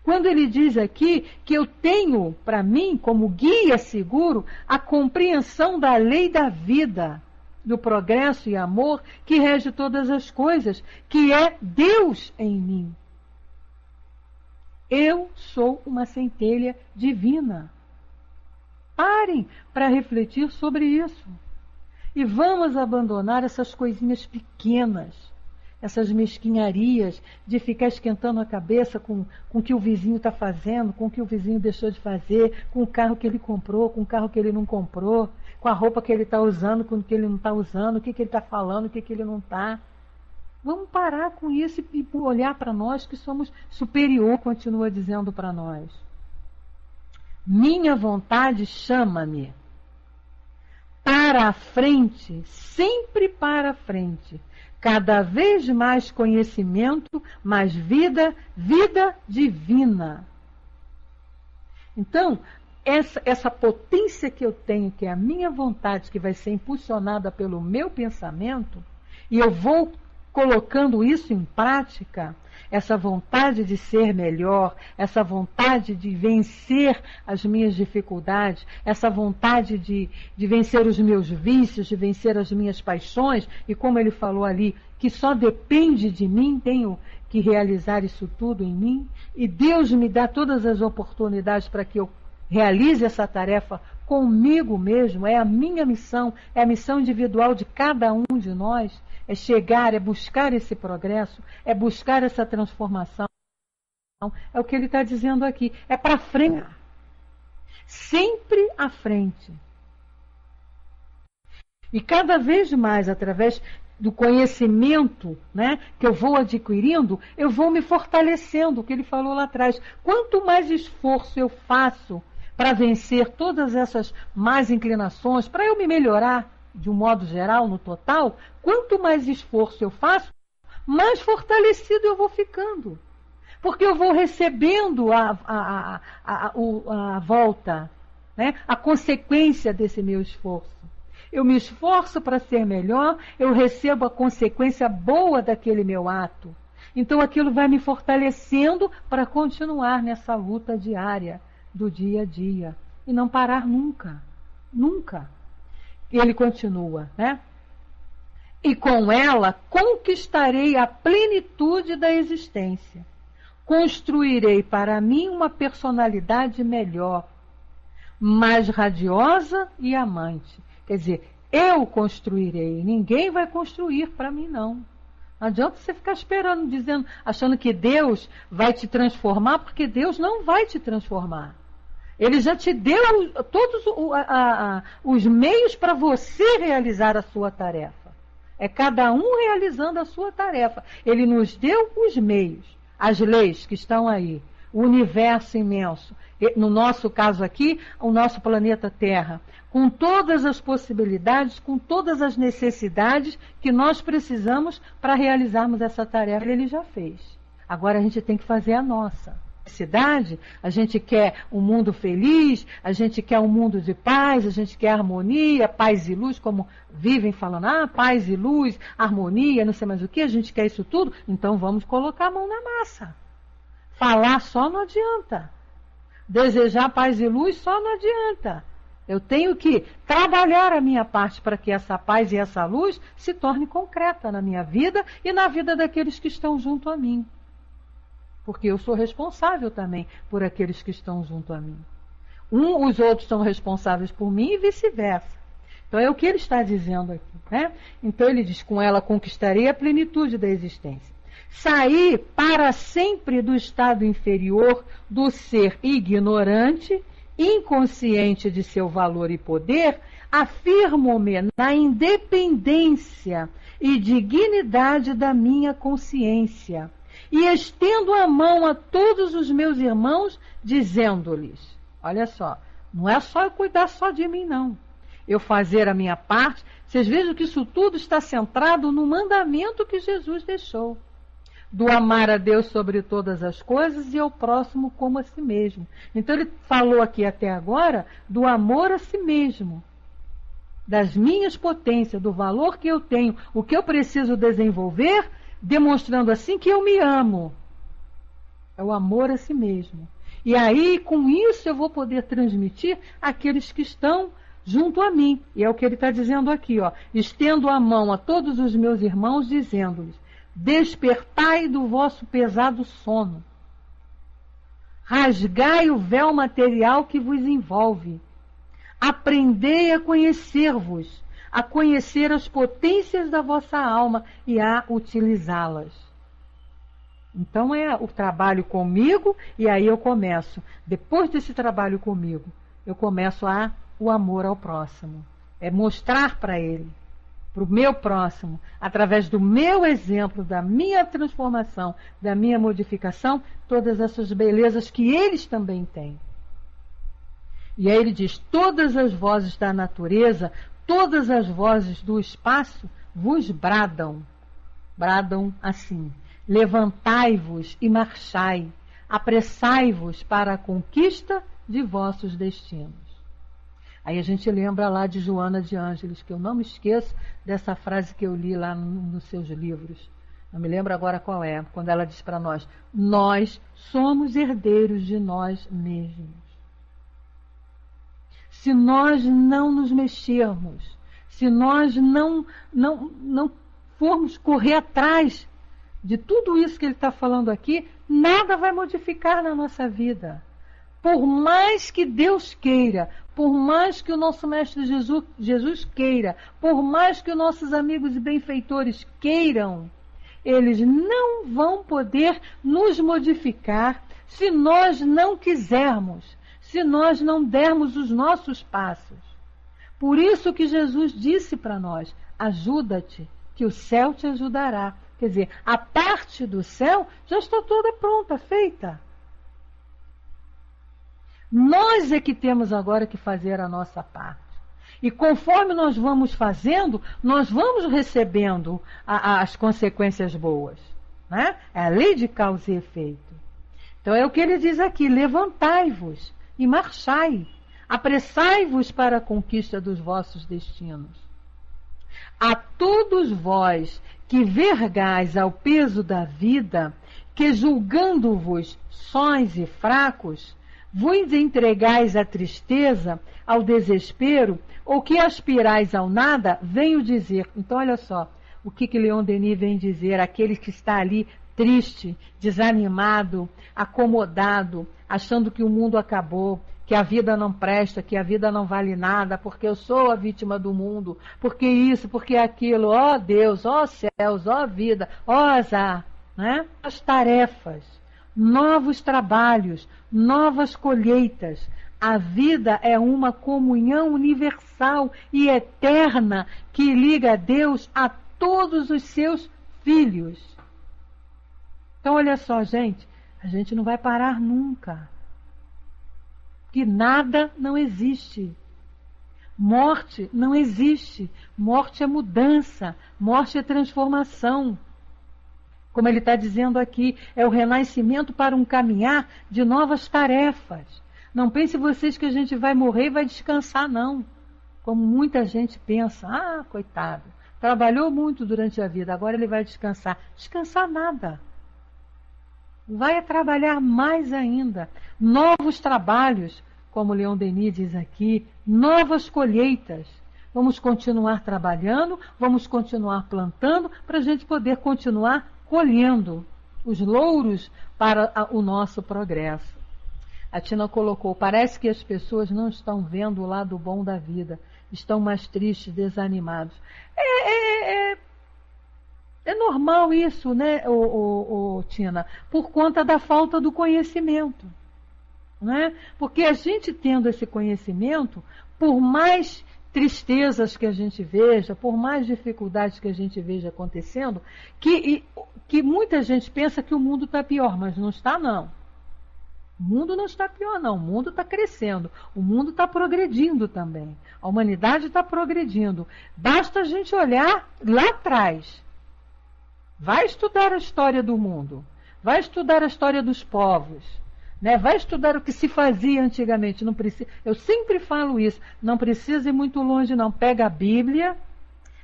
Quando ele diz aqui que eu tenho, para mim, como guia seguro, a compreensão da lei da vida, do progresso e amor que rege todas as coisas, que é Deus em mim. Eu sou uma centelha divina. Parem para refletir sobre isso. E vamos abandonar essas coisinhas pequenas essas mesquinharias de ficar esquentando a cabeça com o que o vizinho está fazendo, com o que o vizinho deixou de fazer, com o carro que ele comprou, com o carro que ele não comprou, com a roupa que ele está usando, com o que ele não está usando, o que ele está falando, o que ele não está. Vamos parar com isso e olhar para nós que somos superior, continua dizendo para nós. Minha vontade chama-me para a frente, sempre para a frente. Cada vez mais conhecimento, mais vida, vida divina. Então, essa potência que eu tenho, que é a minha vontade, que vai ser impulsionada pelo meu pensamento, e eu vou colocando isso em prática, essa vontade de ser melhor, essa vontade de vencer as minhas dificuldades, essa vontade de vencer os meus vícios, de vencer as minhas paixões, e como ele falou ali, que só depende de mim, tenho que realizar isso tudo em mim, e Deus me dá todas as oportunidades para que eu realize essa tarefa comigo mesmo, é a minha missão, é a missão individual de cada um de nós, é chegar, é buscar esse progresso, é buscar essa transformação. É o que ele está dizendo aqui, é para frente, sempre à frente. E cada vez mais, através do conhecimento, né, que eu vou adquirindo, eu vou me fortalecendo, o que ele falou lá atrás. Quanto mais esforço eu faço para vencer todas essas más inclinações, para eu me melhorar de um modo geral, no total, quanto mais esforço eu faço, mais fortalecido eu vou ficando. Porque eu vou recebendo a volta, né, a consequência desse meu esforço. Eu me esforço para ser melhor, eu recebo a consequência boa daquele meu ato. Então aquilo vai me fortalecendo para continuar nessa luta diária, do dia a dia. E não parar nunca. Nunca. E ele continua, né? E com ela conquistarei a plenitude da existência. Construirei para mim uma personalidade melhor, mais radiosa e amante. Quer dizer, eu construirei, ninguém vai construir para mim, não. Não adianta você ficar esperando, dizendo, achando que Deus vai te transformar, porque Deus não vai te transformar. Ele já te deu todos os meios para você realizar a sua tarefa. É cada um realizando a sua tarefa. Ele nos deu os meios, as leis que estão aí, o universo imenso. No nosso caso aqui, o nosso planeta Terra, com todas as possibilidades, com todas as necessidades que nós precisamos para realizarmos essa tarefa. Ele já fez. Agora a gente tem que fazer a nossa. A gente quer um mundo feliz, a gente quer um mundo de paz, a gente quer harmonia, paz e luz, como vivem falando, paz e luz, harmonia, não sei mais o que, a gente quer isso tudo, então vamos colocar a mão na massa. Falar só não adianta. Desejar paz e luz só não adianta. Eu tenho que trabalhar a minha parte para que essa paz e essa luz se torne concreta na minha vida e na vida daqueles que estão junto a mim. Porque eu sou responsável também por aqueles que estão junto a mim. Os outros são responsáveis por mim e vice-versa. Então é o que ele está dizendo aqui, né? Então ele diz, com ela conquistarei a plenitude da existência. Sair para sempre do estado inferior do ser ignorante, inconsciente de seu valor e poder, afirmo-me na independência e dignidade da minha consciência. E estendo a mão a todos os meus irmãos, dizendo-lhes, olha só, não é só eu cuidar só de mim, não. Eu fazer a minha parte, vocês vejam que isso tudo está centrado no mandamento que Jesus deixou. Do amar a Deus sobre todas as coisas e ao próximo como a si mesmo. Então ele falou aqui até agora do amor a si mesmo. Das minhas potências, do valor que eu tenho, o que eu preciso desenvolver, demonstrando assim que eu me amo. É o amor a si mesmo. E aí, com isso, eu vou poder transmitir àqueles que estão junto a mim. E é o que ele está dizendo aqui, ó. Estendo a mão a todos os meus irmãos, dizendo-lhes, despertai do vosso pesado sono. Rasgai o véu material que vos envolve. Aprendei a conhecer-vos, a conhecer as potências da vossa alma e a utilizá-las. Então é o trabalho comigo, e aí eu começo, depois desse trabalho comigo, eu começo o amor ao próximo. É mostrar para ele, para o meu próximo, através do meu exemplo, da minha transformação, da minha modificação, todas essas belezas que eles também têm. E aí ele diz, todas as vozes da natureza, todas as vozes do espaço vos bradam assim, levantai-vos e marchai, apressai-vos para a conquista de vossos destinos. Aí a gente lembra lá de Joana de Ângeles, que eu não me esqueço dessa frase que eu li lá nos seus livros. Não me lembro agora qual é, quando ela diz para nós, nós somos herdeiros de nós mesmos. Se nós não nos mexermos, se nós não formos correr atrás de tudo isso que ele está falando aqui, nada vai modificar na nossa vida. Por mais que Deus queira, por mais que o nosso Mestre Jesus queira, por mais que os nossos amigos e benfeitores queiram, eles não vão poder nos modificar se nós não quisermos, se nós não dermos os nossos passos. Por isso que Jesus disse para nós, ajuda-te, que o céu te ajudará. Quer dizer, a parte do céu já está toda pronta, feita. Nós é que temos agora que fazer a nossa parte. E conforme nós vamos fazendo, nós vamos recebendo as consequências boas. Né? É a lei de causa e efeito. Então é o que ele diz aqui, levantai-vos e marchai, apressai-vos para a conquista dos vossos destinos. A todos vós que vergais ao peso da vida, que julgando-vos sós e fracos, vos entregais à tristeza, ao desespero, ou que aspirais ao nada, venho dizer. Então, olha só, o que Leon Denis vem dizer, aquele que está ali triste, desanimado, acomodado, achando que o mundo acabou, que a vida não presta, que a vida não vale nada, porque eu sou a vítima do mundo, porque isso, porque aquilo, ó Deus, ó céus, ó vida, ó azar, né? As tarefas, novos trabalhos, novas colheitas. A vida é uma comunhão universal e eterna que liga a Deus a todos os seus filhos. Então, olha só, gente, a gente não vai parar nunca. Que nada não existe. Morte não existe. Morte é mudança. Morte é transformação. Como ele está dizendo aqui, é o renascimento para um caminhar de novas tarefas. Não pense vocês que a gente vai morrer e vai descansar, não. Como muita gente pensa, coitado, trabalhou muito durante a vida, agora ele vai descansar. Descansar nada. Vai trabalhar mais ainda. Novos trabalhos, como Leon Denis diz aqui, novas colheitas. Vamos continuar trabalhando, vamos continuar plantando, para a gente poder continuar colhendo os louros para o nosso progresso. A Tina colocou, parece que as pessoas não estão vendo o lado bom da vida, estão mais tristes, desanimados. É normal isso, né, Tina? Por conta da falta do conhecimento. Né? Porque a gente tendo esse conhecimento, por mais tristezas que a gente veja, por mais dificuldades que a gente veja acontecendo, que muita gente pensa que o mundo está pior, mas não está, não. O mundo não está pior, não. O mundo está crescendo. O mundo está progredindo também. A humanidade está progredindo. Basta a gente olhar lá atrás. Vai estudar a história do mundo. Vai estudar a história dos povos. Né? Vai estudar o que se fazia antigamente. Não precisa, eu sempre falo isso. Não precisa ir muito longe, não. Pega a Bíblia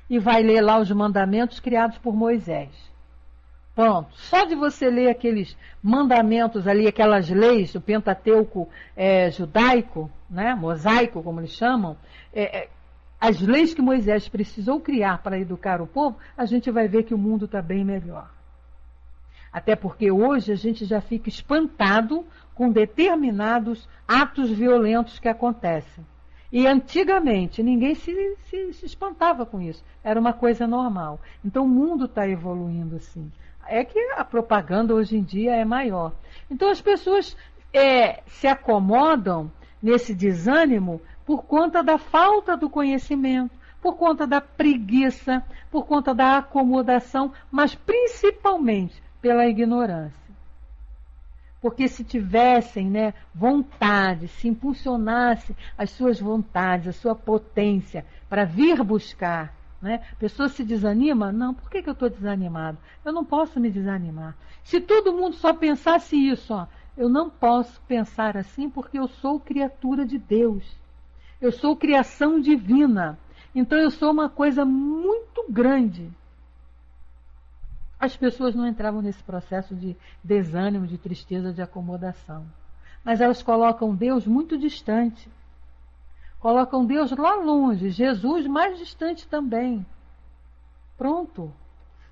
e vai ler lá os mandamentos criados por Moisés. Pronto. Só de você ler aqueles mandamentos ali, aquelas leis do Pentateuco judaico, né? Mosaico, como eles chamam, as leis que Moisés precisou criar para educar o povo, a gente vai ver que o mundo está bem melhor. Até porque hoje a gente já fica espantado com determinados atos violentos que acontecem. E antigamente ninguém se espantava com isso. Era uma coisa normal. Então o mundo está evoluindo assim. É que a propaganda hoje em dia é maior. Então as pessoas se acomodam nesse desânimo por conta da falta do conhecimento, por conta da preguiça, por conta da acomodação, mas principalmente pela ignorância. Porque se tivessem, vontade, se impulsionasse as suas vontades, a sua potência para vir buscar, a pessoa se desanima? Não, por que eu estou desanimado? Eu não posso me desanimar. Se todo mundo só pensasse isso, eu não posso pensar assim porque eu sou criatura de Deus. Eu sou criação divina. Então eu sou uma coisa muito grande. As pessoas não entravam nesse processo de desânimo, de tristeza, de acomodação. Mas elas colocam Deus muito distante. Colocam Deus lá longe, Jesus mais distante também. Pronto.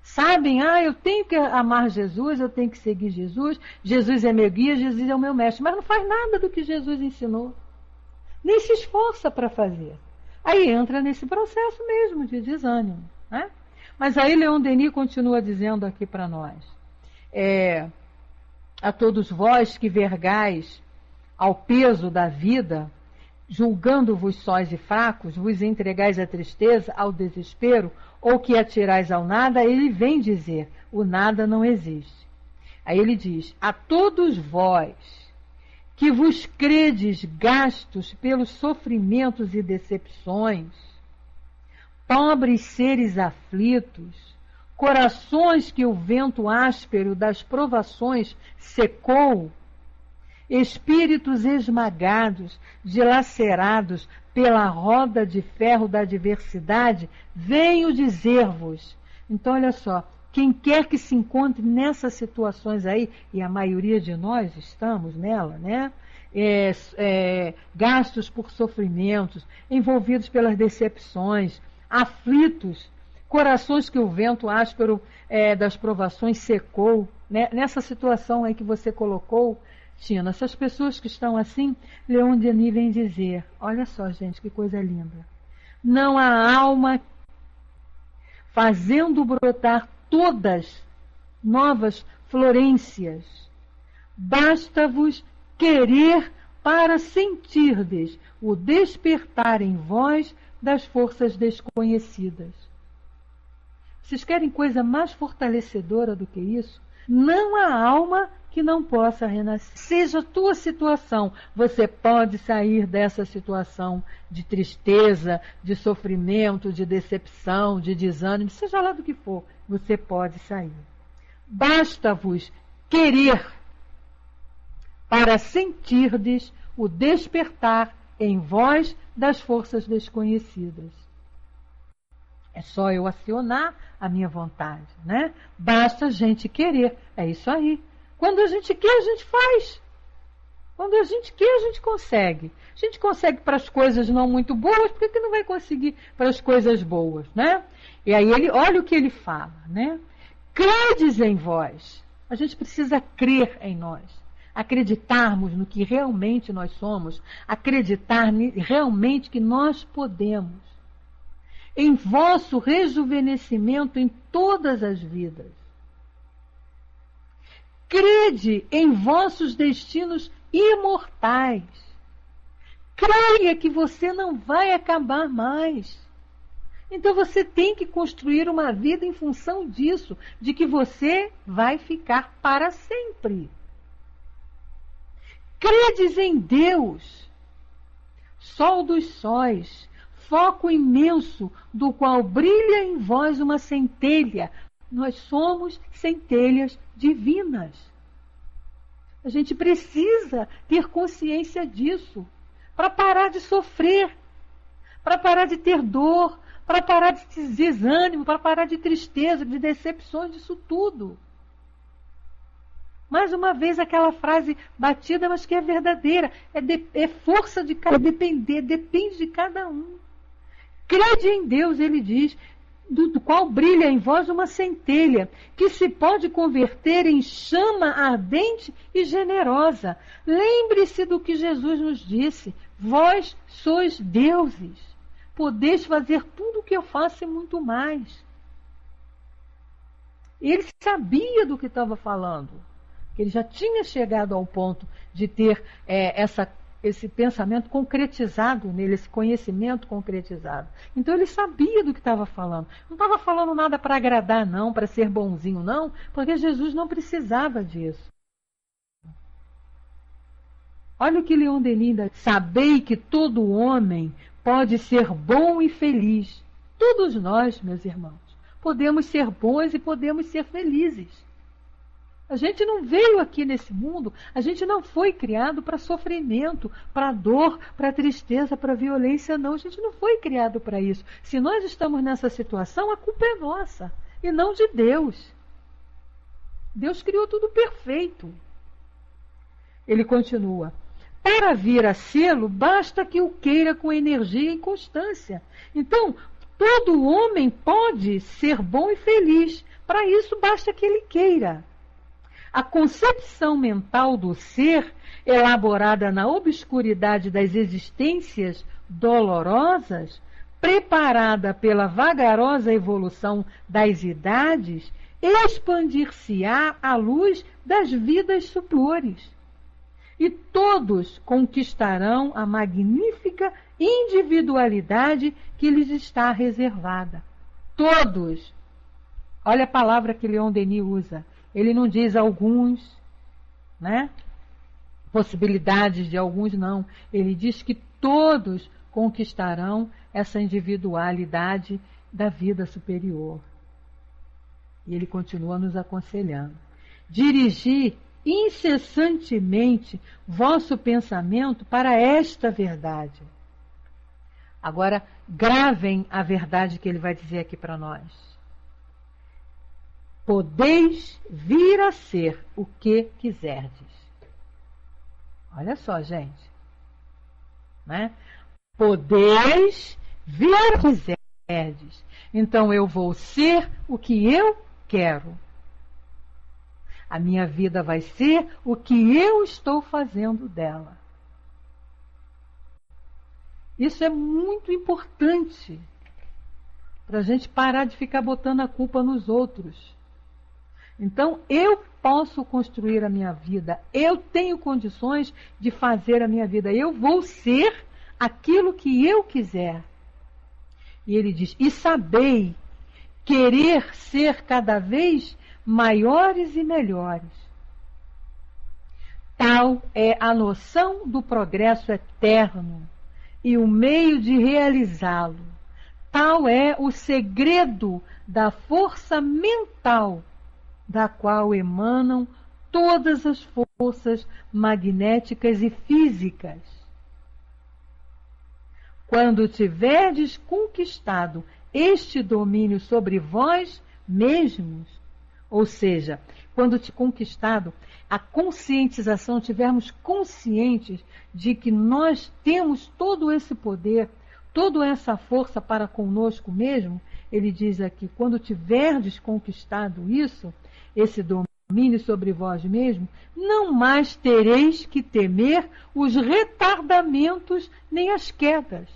Sabem, eu tenho que amar Jesus, eu tenho que seguir Jesus, Jesus é meu guia, Jesus é o meu mestre. Mas não faz nada do que Jesus ensinou. Nem se esforça para fazer. Aí entra nesse processo mesmo de desânimo, Mas aí Leon Denis continua dizendo aqui para nós: a todos vós que vergais ao peso da vida, julgando-vos sós e fracos, vos entregais à tristeza, ao desespero, ou que atirais ao nada, ele vem dizer: o nada não existe. Aí ele diz: a todos vós que vos credes gastos pelos sofrimentos e decepções, pobres seres aflitos, corações que o vento áspero das provações secou, espíritos esmagados, dilacerados pela roda de ferro da adversidade, venho dizer-vos. Então, olha só, quem quer que se encontre nessas situações aí, e a maioria de nós estamos nela, gastos por sofrimentos, envolvidos pelas decepções, aflitos, corações que o vento áspero das provações secou, nessa situação aí que você colocou, Tina, essas pessoas que estão assim, Leon Denis vem dizer: olha só, gente, que coisa linda. Não há alma fazendo brotar todas novas florências. Basta-vos querer para sentirdes o despertar em vós das forças desconhecidas. Vocês querem coisa mais fortalecedora do que isso? Não há alma que não possa renascer. Seja a tua situação, você pode sair dessa situação de tristeza, de sofrimento, de decepção, de desânimo, seja lá do que for, você pode sair. Basta-vos querer para sentirdes o despertar em vós das forças desconhecidas. É só eu acionar a minha vontade, Basta a gente querer. É isso aí. Quando a gente quer, a gente faz. Quando a gente quer, a gente consegue. A gente consegue para as coisas não muito boas, por que não vai conseguir para as coisas boas, E aí olha o que ele fala, Credes em vós. A gente precisa crer em nós. Acreditarmos no que realmente nós somos. Acreditar realmente que nós podemos. Em vosso rejuvenescimento em todas as vidas. Crede em vossos destinos imortais. Creia que você não vai acabar mais. Então você tem que construir uma vida em função disso, de que você vai ficar para sempre. Credes em Deus, sol dos sóis, foco imenso do qual brilha em vós uma centelha. Nós somos centelhas divinas. A gente precisa ter consciência disso para parar de sofrer, para parar de ter dor, para parar de desânimo, para parar de tristeza, de decepções, disso tudo. Mais uma vez aquela frase batida, mas que é verdadeira. É força de cada depende de cada um. Crede em Deus, ele diz, do qual brilha em vós uma centelha, que se pode converter em chama ardente e generosa. Lembre-se do que Jesus nos disse. vós sois deuses, podeis fazer tudo o que eu faço e muito mais. Ele sabia do que estava falando. Ele já tinha chegado ao ponto de ter esse pensamento concretizado nele, esse conhecimento concretizado. Então ele sabia do que estava falando. Não estava falando nada para agradar, não, para ser bonzinho, não, porque Jesus não precisava disso. Olha o que Leon Denis diz: sabei que todo homem pode ser bom e feliz. Todos nós, meus irmãos, podemos ser bons e podemos ser felizes. A gente não veio aqui nesse mundo, a gente não foi criado para sofrimento, para dor, para tristeza, para violência, não. A gente não foi criado para isso. Se nós estamos nessa situação, a culpa é nossa e não de Deus. Deus criou tudo perfeito. Ele continua: para vir a sê-lo, basta que o queira com energia e constância. Então, todo homem pode ser bom e feliz. Para isso, basta que ele queira. A concepção mental do ser, elaborada na obscuridade das existências dolorosas, preparada pela vagarosa evolução das idades, expandir-se-á à luz das vidas superiores. E todos conquistarão a magnífica individualidade que lhes está reservada. Todos. Olha a palavra que Leon Denis usa. Ele não diz alguns, né? Possibilidades de alguns, não. Ele diz que todos conquistarão essa individualidade da vida superior. E ele continua nos aconselhando: dirigi incessantemente vosso pensamento para esta verdade. Agora, gravem a verdade que ele vai dizer aqui para nós. Podeis vir a ser o que quiserdes. Olha só, gente. Né? Podeis vir a quiserdes. Então eu vou ser o que eu quero. A minha vida vai ser o que eu estou fazendo dela. Isso é muito importante para a gente parar de ficar botando a culpa nos outros. Então, eu posso construir a minha vida, eu tenho condições de fazer a minha vida, eu vou ser aquilo que eu quiser. E ele diz: e sabei querer ser cada vez maiores e melhores. Tal é a noção do progresso eterno e o meio de realizá-lo. Tal é o segredo da força mental da qual emanam todas as forças magnéticas e físicas. Quando tiverdes conquistado este domínio sobre vós mesmos, ou seja, quando te conquistado a conscientização, tivermos conscientes de que nós temos todo esse poder, toda essa força para conosco mesmo, ele diz aqui: quando tiverdes conquistado isso, esse domínio sobre vós mesmo, não mais tereis que temer os retardamentos nem as quedas,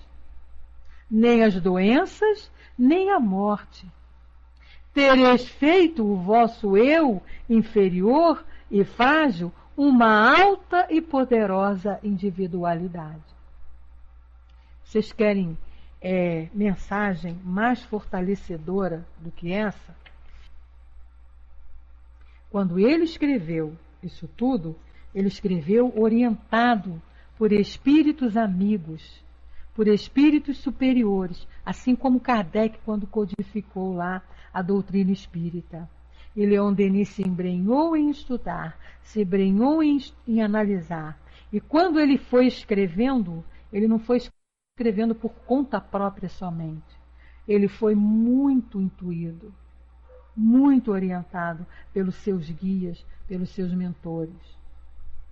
nem as doenças, nem a morte. Tereis feito o vosso eu inferior e frágil uma alta e poderosa individualidade. Vocês querem mensagem mais fortalecedora do que essa? Quando ele escreveu isso tudo, ele escreveu orientado por espíritos amigos, por espíritos superiores, assim como Kardec quando codificou lá a doutrina espírita. E Leon Denis se embrenhou em estudar, se embrenhou em analisar. E quando ele foi escrevendo, ele não foi escrevendo por conta própria somente. Ele foi muito intuído, muito orientado pelos seus guias, pelos seus mentores.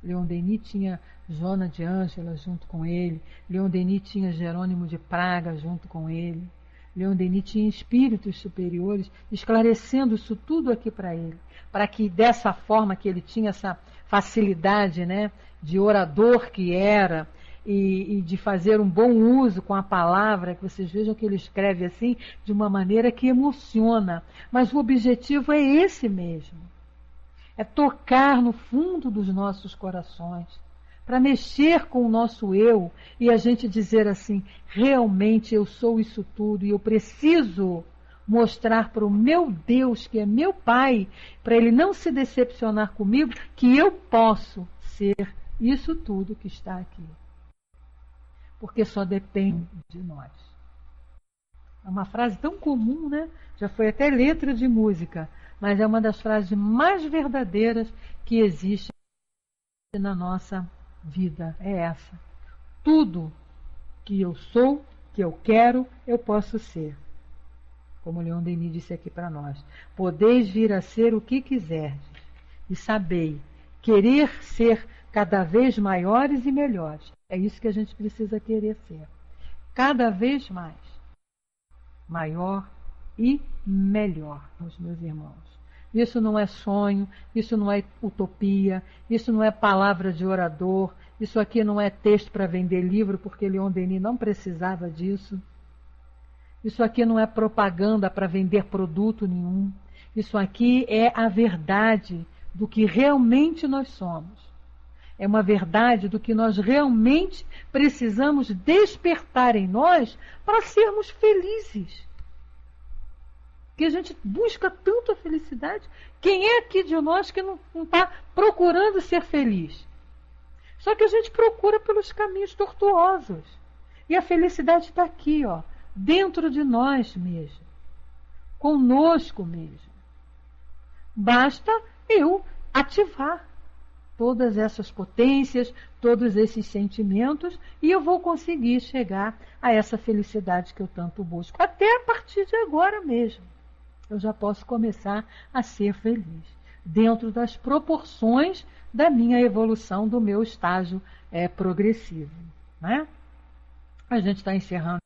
Leon Denis tinha Joana de Ângela junto com ele, Leon Denis tinha Jerônimo de Praga junto com ele, Leon Denis tinha espíritos superiores esclarecendo isso tudo aqui para ele, para que dessa forma que ele tinha essa facilidade, né, de orador que era, e de fazer um bom uso com a palavra, que vocês vejam que ele escreve assim, de uma maneira que emociona. Mas o objetivo é esse mesmo. É tocar no fundo dos nossos corações, para mexer com o nosso eu e a gente dizer assim, realmente eu sou isso tudo e eu preciso mostrar para o meu Deus, que é meu Pai, para ele não se decepcionar comigo, que eu posso ser isso tudo que está aqui. Porque só depende de nós. É uma frase tão comum, né? Já foi até letra de música, mas é uma das frases mais verdadeiras que existe na nossa vida. É essa. Tudo que eu sou, que eu quero, eu posso ser. Como Leon Denis disse aqui para nós. Podeis vir a ser o que quiserdes. E sabei, querer ser cada vez maiores e melhores. É isso que a gente precisa querer ser. Cada vez mais. Maior e melhor, meus irmãos. Isso não é sonho, isso não é utopia, isso não é palavra de orador, isso aqui não é texto para vender livro, porque Leon Denis não precisava disso. Isso aqui não é propaganda para vender produto nenhum. Isso aqui é a verdade do que realmente nós somos. É uma verdade do que nós realmente precisamos despertar em nós para sermos felizes. Que a gente busca tanto a felicidade. Quem é aqui de nós que não está procurando ser feliz? Só que a gente procura pelos caminhos tortuosos. E a felicidade está aqui, ó, dentro de nós mesmo. Conosco mesmo. Basta eu ativar todas essas potências, todos esses sentimentos, e eu vou conseguir chegar a essa felicidade que eu tanto busco. Até a partir de agora mesmo. Eu já posso começar a ser feliz, dentro das proporções da minha evolução, do meu estágio progressivo. Né? A gente está encerrando,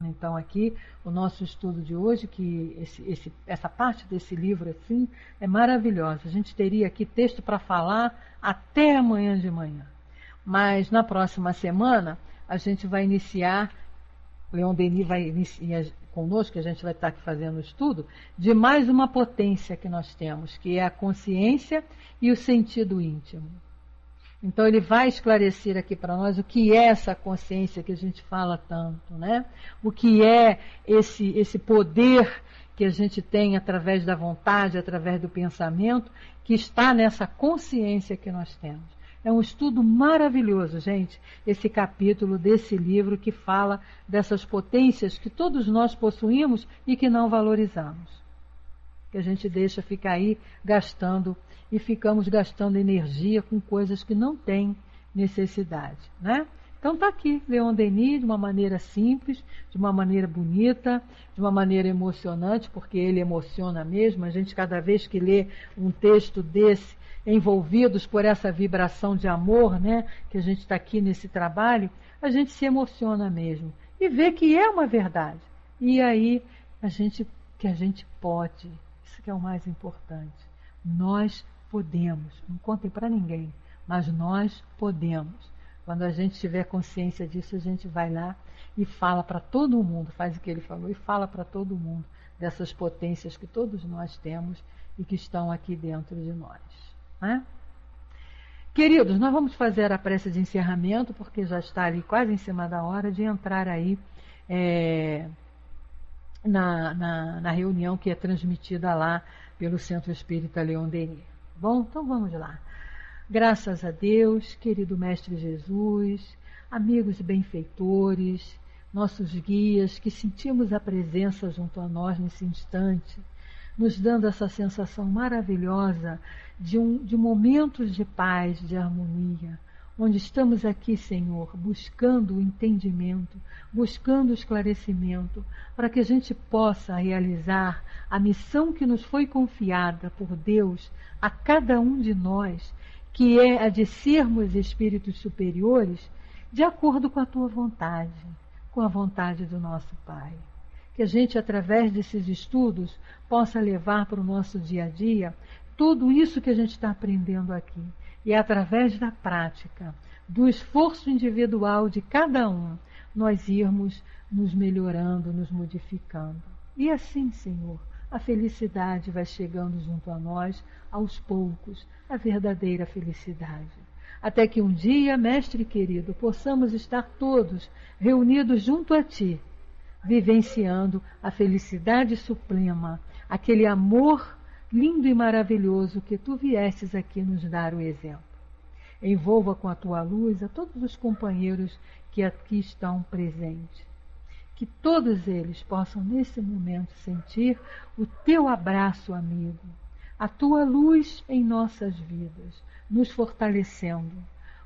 então, aqui o nosso estudo de hoje, que essa parte desse livro assim, é maravilhosa. A gente teria aqui texto para falar até amanhã de manhã. Mas na próxima semana, a gente vai iniciar, Leon Denis vai iniciar conosco, que a gente vai estar aqui fazendo o estudo, de mais uma potência que nós temos, que é a consciência e o sentido íntimo. Então ele vai esclarecer aqui para nós o que é essa consciência que a gente fala tanto, né? O que é esse poder que a gente tem através da vontade, através do pensamento, que está nessa consciência que nós temos. É um estudo maravilhoso, gente, esse capítulo desse livro que fala dessas potências que todos nós possuímos e que não valorizamos. Que a gente deixa ficar aí gastando e ficamos gastando energia com coisas que não têm necessidade, né? Então está aqui, Leon Denis, de uma maneira simples, de uma maneira bonita, de uma maneira emocionante, porque ele emociona mesmo. A gente, cada vez que lê um texto desse, envolvidos por essa vibração de amor, né, que a gente está aqui nesse trabalho, a gente se emociona mesmo e vê que é uma verdade. E aí a gente pode, isso que é o mais importante. Nós podemos, não contem para ninguém, mas nós podemos. Quando a gente tiver consciência disso, a gente vai lá e fala para todo mundo, faz o que ele falou, e fala para todo mundo dessas potências que todos nós temos e que estão aqui dentro de nós. Né? Queridos, nós vamos fazer a prece de encerramento, porque já está ali quase em cima da hora de entrar aí na reunião que é transmitida lá pelo Centro Espírita Leon Denis. Bom, então vamos lá. Graças a Deus, querido Mestre Jesus, amigos benfeitores, nossos guias, que sentimos a presença junto a nós nesse instante, nos dando essa sensação maravilhosa de momentos de paz, de harmonia, onde estamos aqui, Senhor, buscando o entendimento, buscando o esclarecimento, para que a gente possa realizar a missão que nos foi confiada por Deus a cada um de nós, que é a de sermos espíritos superiores, de acordo com a Tua vontade, com a vontade do nosso Pai. Que a gente, através desses estudos, possa levar para o nosso dia a dia tudo isso que a gente está aprendendo aqui. E é através da prática, do esforço individual de cada um, nós irmos nos melhorando, nos modificando. E assim, Senhor, a felicidade vai chegando junto a nós, aos poucos, a verdadeira felicidade. Até que um dia, Mestre querido, possamos estar todos reunidos junto a Ti, vivenciando a felicidade suprema, aquele amor lindo e maravilhoso que Tu viestes aqui nos dar o exemplo. Envolva com a Tua luz a todos os companheiros que aqui estão presentes. Que todos eles possam, nesse momento, sentir o Teu abraço amigo, a Tua luz em nossas vidas, nos fortalecendo,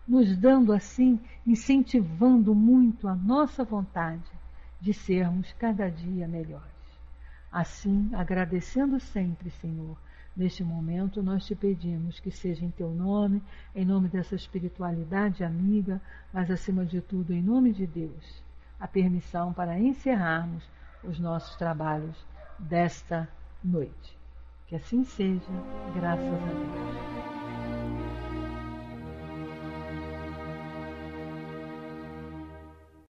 nos dando assim, incentivando muito a nossa vontade de sermos cada dia melhores. Assim, agradecendo sempre, Senhor, neste momento nós te pedimos que seja em Teu nome, em nome dessa espiritualidade amiga, mas acima de tudo em nome de Deus, a permissão para encerrarmos os nossos trabalhos desta noite. Que assim seja, graças a Deus.